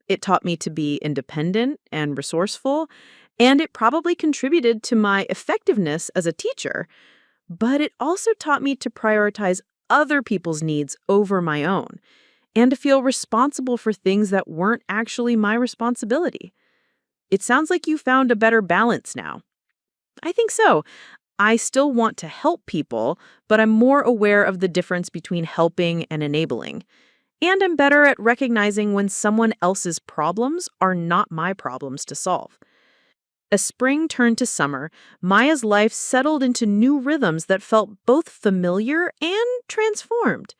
Speaker 2: "It taught me to be independent and resourceful, and it probably contributed to my effectiveness as a teacher. But it also taught me to prioritize other people's needs over my own, and to feel responsible for things that weren't actually my responsibility." "It sounds like you found a better balance now." "I think so. I still want to help people, but I'm more aware of the difference between helping and enabling. And I'm better at recognizing when someone else's problems are not my problems to solve." As spring turned to summer, Maya's life settled into new rhythms that felt both familiar and transformed.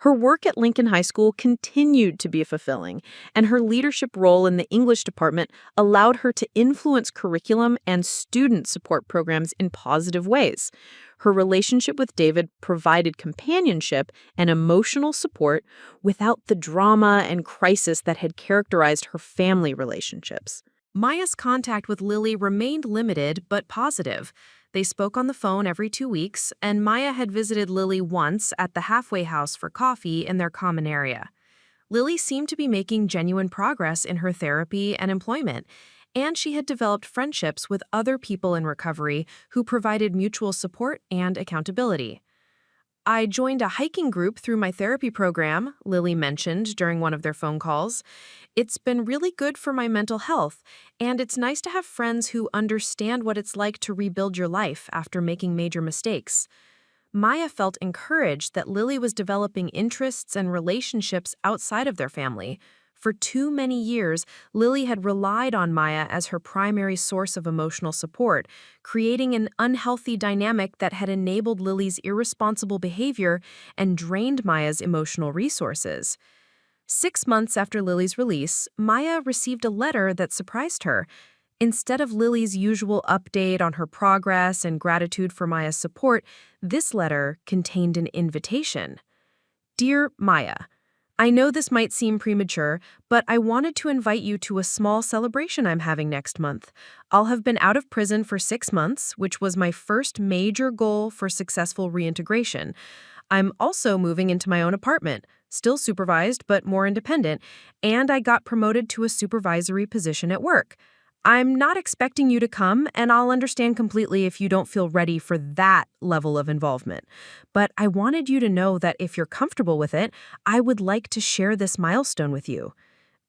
Speaker 2: Her work at Lincoln High School continued to be fulfilling, and her leadership role in the English department allowed her to influence curriculum and student support programs in positive ways. Her relationship with David provided companionship and emotional support without the drama and crisis that had characterized her family relationships.
Speaker 1: Maya's contact with Lily remained limited but positive. They spoke on the phone every 2 weeks, and Maya had visited Lily once at the halfway house for coffee in their common area. Lily seemed to be making genuine progress in her therapy and employment, and she had developed friendships with other people in recovery who provided mutual support and accountability. "I joined a hiking group through my therapy program," Lily mentioned during one of their phone calls. "It's been really good for my mental health, and it's nice to have friends who understand what it's like to rebuild your life after making major mistakes." Maya felt encouraged that Lily was developing interests and relationships outside of their family,
Speaker 2: For too many years, Lily had relied on Maya as her primary source of emotional support, creating an unhealthy dynamic that had enabled Lily's irresponsible behavior and drained Maya's emotional resources. 6 months after Lily's release, Maya received a letter that surprised her. Instead of Lily's usual update on her progress and gratitude for Maya's support, this letter contained an invitation. Dear Maya, I know this might seem premature, but I wanted to invite you to a small celebration I'm having next month. I'll have been out of prison for 6 months, which was my first major goal for successful reintegration. I'm also moving into my own apartment, still supervised but more independent, and I got promoted to a supervisory position at work. I'm not expecting you to come, and I'll understand completely if you don't feel ready for that level of involvement. But I wanted you to know that if you're comfortable with it, I would like to share this milestone with you.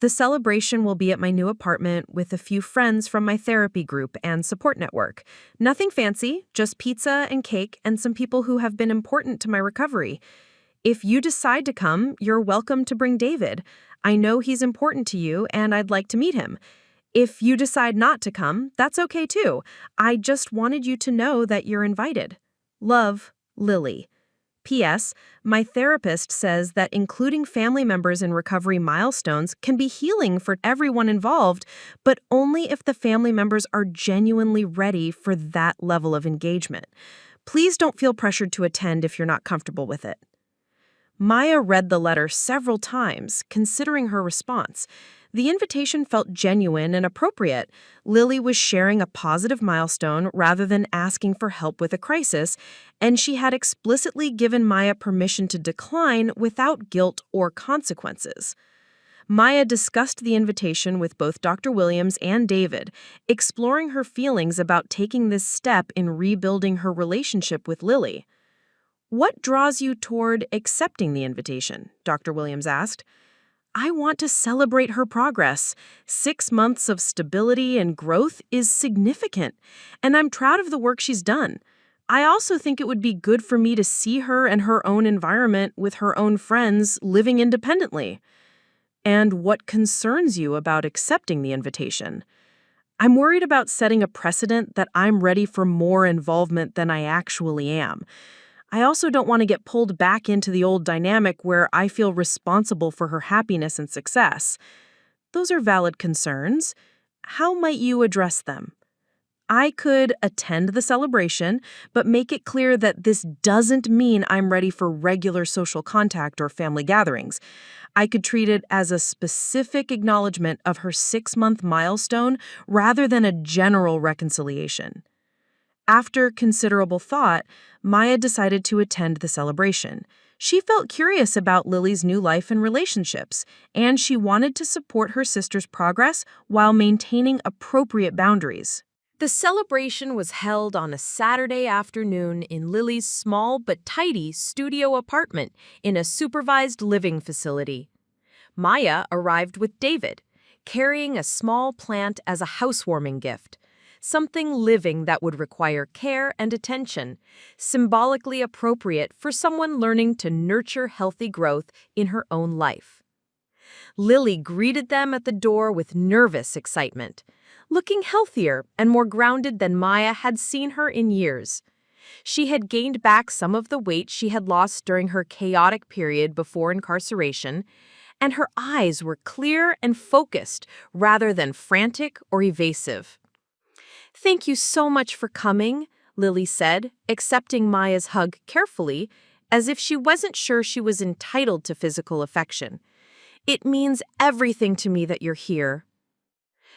Speaker 2: The celebration will be at my new apartment with a few friends from my therapy group and support network. Nothing fancy, just pizza and cake and some people who have been important to my recovery. If you decide to come, you're welcome to bring David. I know he's important to you, and I'd like to meet him. If you decide not to come, that's okay too. I just wanted you to know that you're invited. Love, Lily. P.S. My therapist says that including family members in recovery milestones can be healing for everyone involved, but only if the family members are genuinely ready for that level of engagement. Please don't feel pressured to attend if you're not comfortable with it. Maya read the letter several times, considering her response. The invitation felt genuine and appropriate. Lily was sharing a positive milestone rather than asking for help with a crisis, and she had explicitly given Maya permission to decline without guilt or consequences. Maya discussed the invitation with both Dr. Williams and David, exploring her feelings about taking this step in rebuilding her relationship with Lily. What draws you toward accepting the invitation? Dr. Williams asked. I want to celebrate her progress. 6 months of stability and growth is significant, and I'm proud of the work she's done. I also think it would be good for me to see her in her own environment with her own friends living independently. And what concerns you about accepting the invitation? I'm worried about setting a precedent that I'm ready for more involvement than I actually am. I also don't want to get pulled back into the old dynamic where I feel responsible for her happiness and success. Those are valid concerns. How might you address them? I could attend the celebration, but make it clear that this doesn't mean I'm ready for regular social contact or family gatherings. I could treat it as a specific acknowledgement of her 6-month milestone rather than a general reconciliation. After considerable thought, Maya decided to attend the celebration. She felt curious about Lily's new life and relationships, and she wanted to support her sister's progress while maintaining appropriate boundaries.
Speaker 1: The celebration was held on a Saturday afternoon in Lily's small but tidy studio apartment in a supervised living facility. Maya arrived with David, carrying a small plant as a housewarming gift. Something living that would require care and attention, symbolically appropriate for someone learning to nurture healthy growth in her own life. Lily greeted them at the door with nervous excitement, looking healthier and more grounded than Maya had seen her in years. She had gained back some of the weight she had lost during her chaotic period before incarceration, and her eyes were clear and focused rather than frantic or evasive. "Thank you so much for coming," Lily said, accepting Maya's hug carefully, as if she wasn't sure she was entitled to physical affection. "It means everything to me that you're here."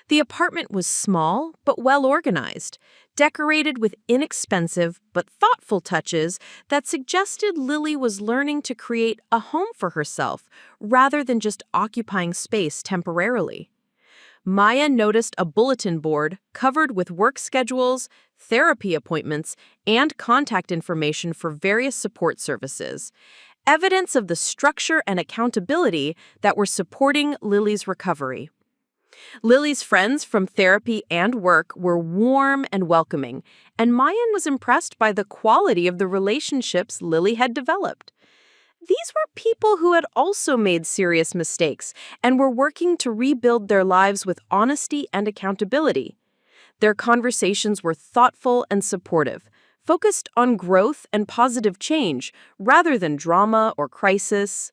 Speaker 1: The apartment was small but well organized, decorated with inexpensive but thoughtful touches that suggested Lily was learning to create a home for herself rather than just occupying space temporarily. Maya noticed a bulletin board covered with work schedules, therapy appointments, and contact information for various support services, evidence of the structure and accountability that were supporting Lily's recovery. Lily's friends from therapy and work were warm and welcoming, and Mayan was impressed by the quality of the relationships Lily had developed. These were people who had also made serious mistakes and were working to rebuild their lives with honesty and accountability. Their conversations were thoughtful and supportive, focused on growth and positive change rather than drama or crisis.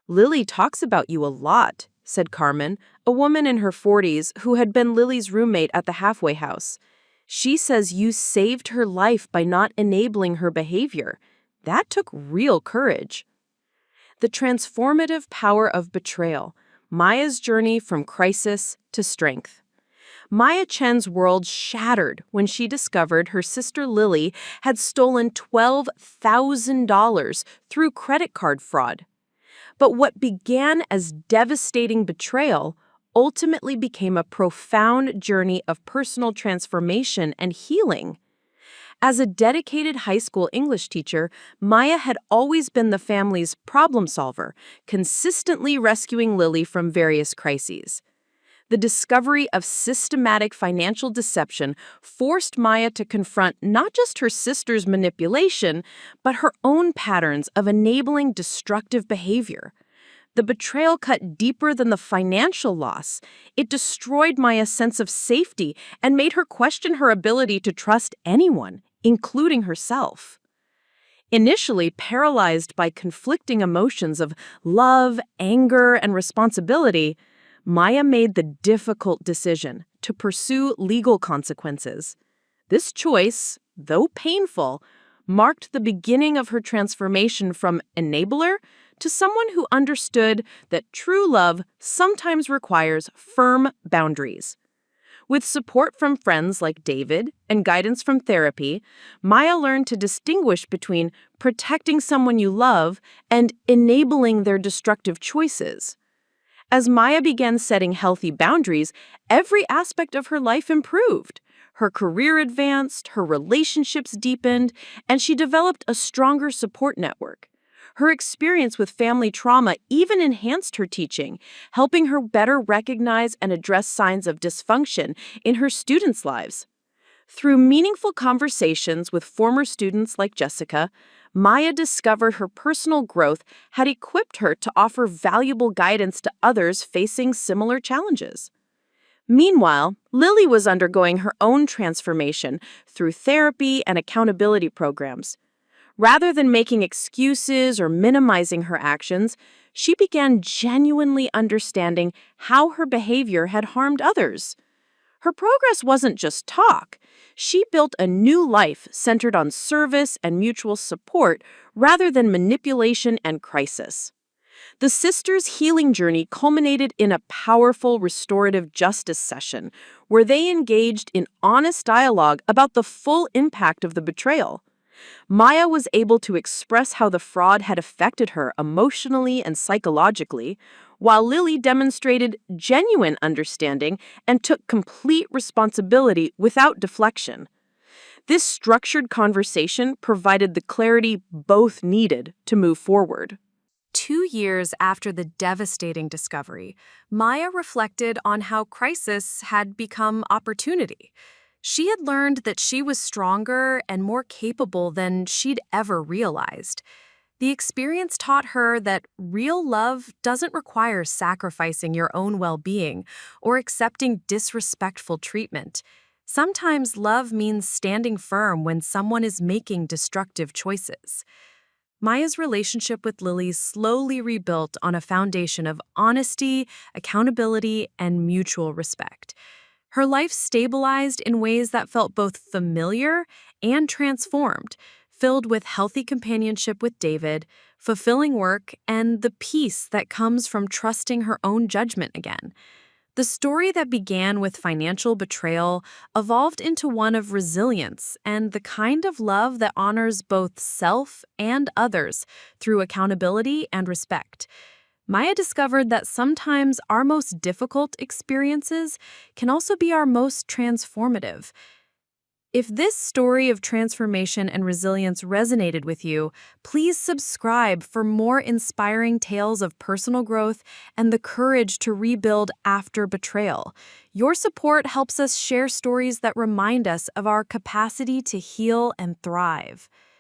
Speaker 1: "Lily talks about you a lot," said Carmen, a woman in her 40s who had been Lily's roommate at the halfway house. "She says you saved her life by not enabling her behavior. That took real courage." The transformative power of betrayal, Maya's journey from crisis to strength. Maya Chen's world shattered when she discovered her sister Lily had stolen $12,000 through credit card fraud. But what began as devastating betrayal ultimately became a profound journey of personal transformation and healing. As a dedicated high school English teacher, Maya had always been the family's problem solver, consistently rescuing Lily from various crises. The discovery of systematic financial deception forced Maya to confront not just her sister's manipulation, but her own patterns of enabling destructive behavior. The betrayal cut deeper than the financial loss. It destroyed Maya's sense of safety and made her question her ability to trust anyone, including herself. Initially paralyzed by conflicting emotions of love, anger, and responsibility, Maya made the difficult decision to pursue legal consequences. This choice, though painful, marked the beginning of her transformation from enabler to someone who understood that true love sometimes requires firm boundaries. With support from friends like David and guidance from therapy, Maya learned to distinguish between protecting someone you love and enabling their destructive choices. As Maya began setting healthy boundaries, every aspect of her life improved. Her career advanced, her relationships deepened, and she developed a stronger support network. Her experience with family trauma even enhanced her teaching, helping her better recognize and address signs of dysfunction in her students' lives. Through meaningful conversations with former students like Jessica, Maya discovered her personal growth had equipped her to offer valuable guidance to others facing similar challenges. Meanwhile, Lily was undergoing her own transformation through therapy and accountability programs. Rather than making excuses or minimizing her actions, she began genuinely understanding how her behavior had harmed others. Her progress wasn't just talk. She built a new life centered on service and mutual support rather than manipulation and crisis. The sisters' healing journey culminated in a powerful restorative justice session where they engaged in honest dialogue about the full impact of the betrayal. Maya was able to express how the fraud had affected her emotionally and psychologically, while Lily demonstrated genuine understanding and took complete responsibility without deflection. This structured conversation provided the clarity both needed to move forward.
Speaker 2: 2 years after the devastating discovery, Maya reflected on how crisis had become opportunity. She had learned that she was stronger and more capable than she'd ever realized. The experience taught her that real love doesn't require sacrificing your own well-being or accepting disrespectful treatment. Sometimes love means standing firm when someone is making destructive choices. Maya's relationship with Lily slowly rebuilt on a foundation of honesty, accountability, and mutual respect. Her life stabilized in ways that felt both familiar and transformed, filled with healthy companionship with David, fulfilling work, and the peace that comes from trusting her own judgment again. The story that began with financial betrayal evolved into one of resilience and the kind of love that honors both self and others through accountability and respect. Maya discovered that sometimes our most difficult experiences can also be our most transformative. If this story of transformation and resilience resonated with you, please subscribe for more inspiring tales of personal growth and the courage to rebuild after betrayal. Your support helps us share stories that remind us of our capacity to heal and thrive.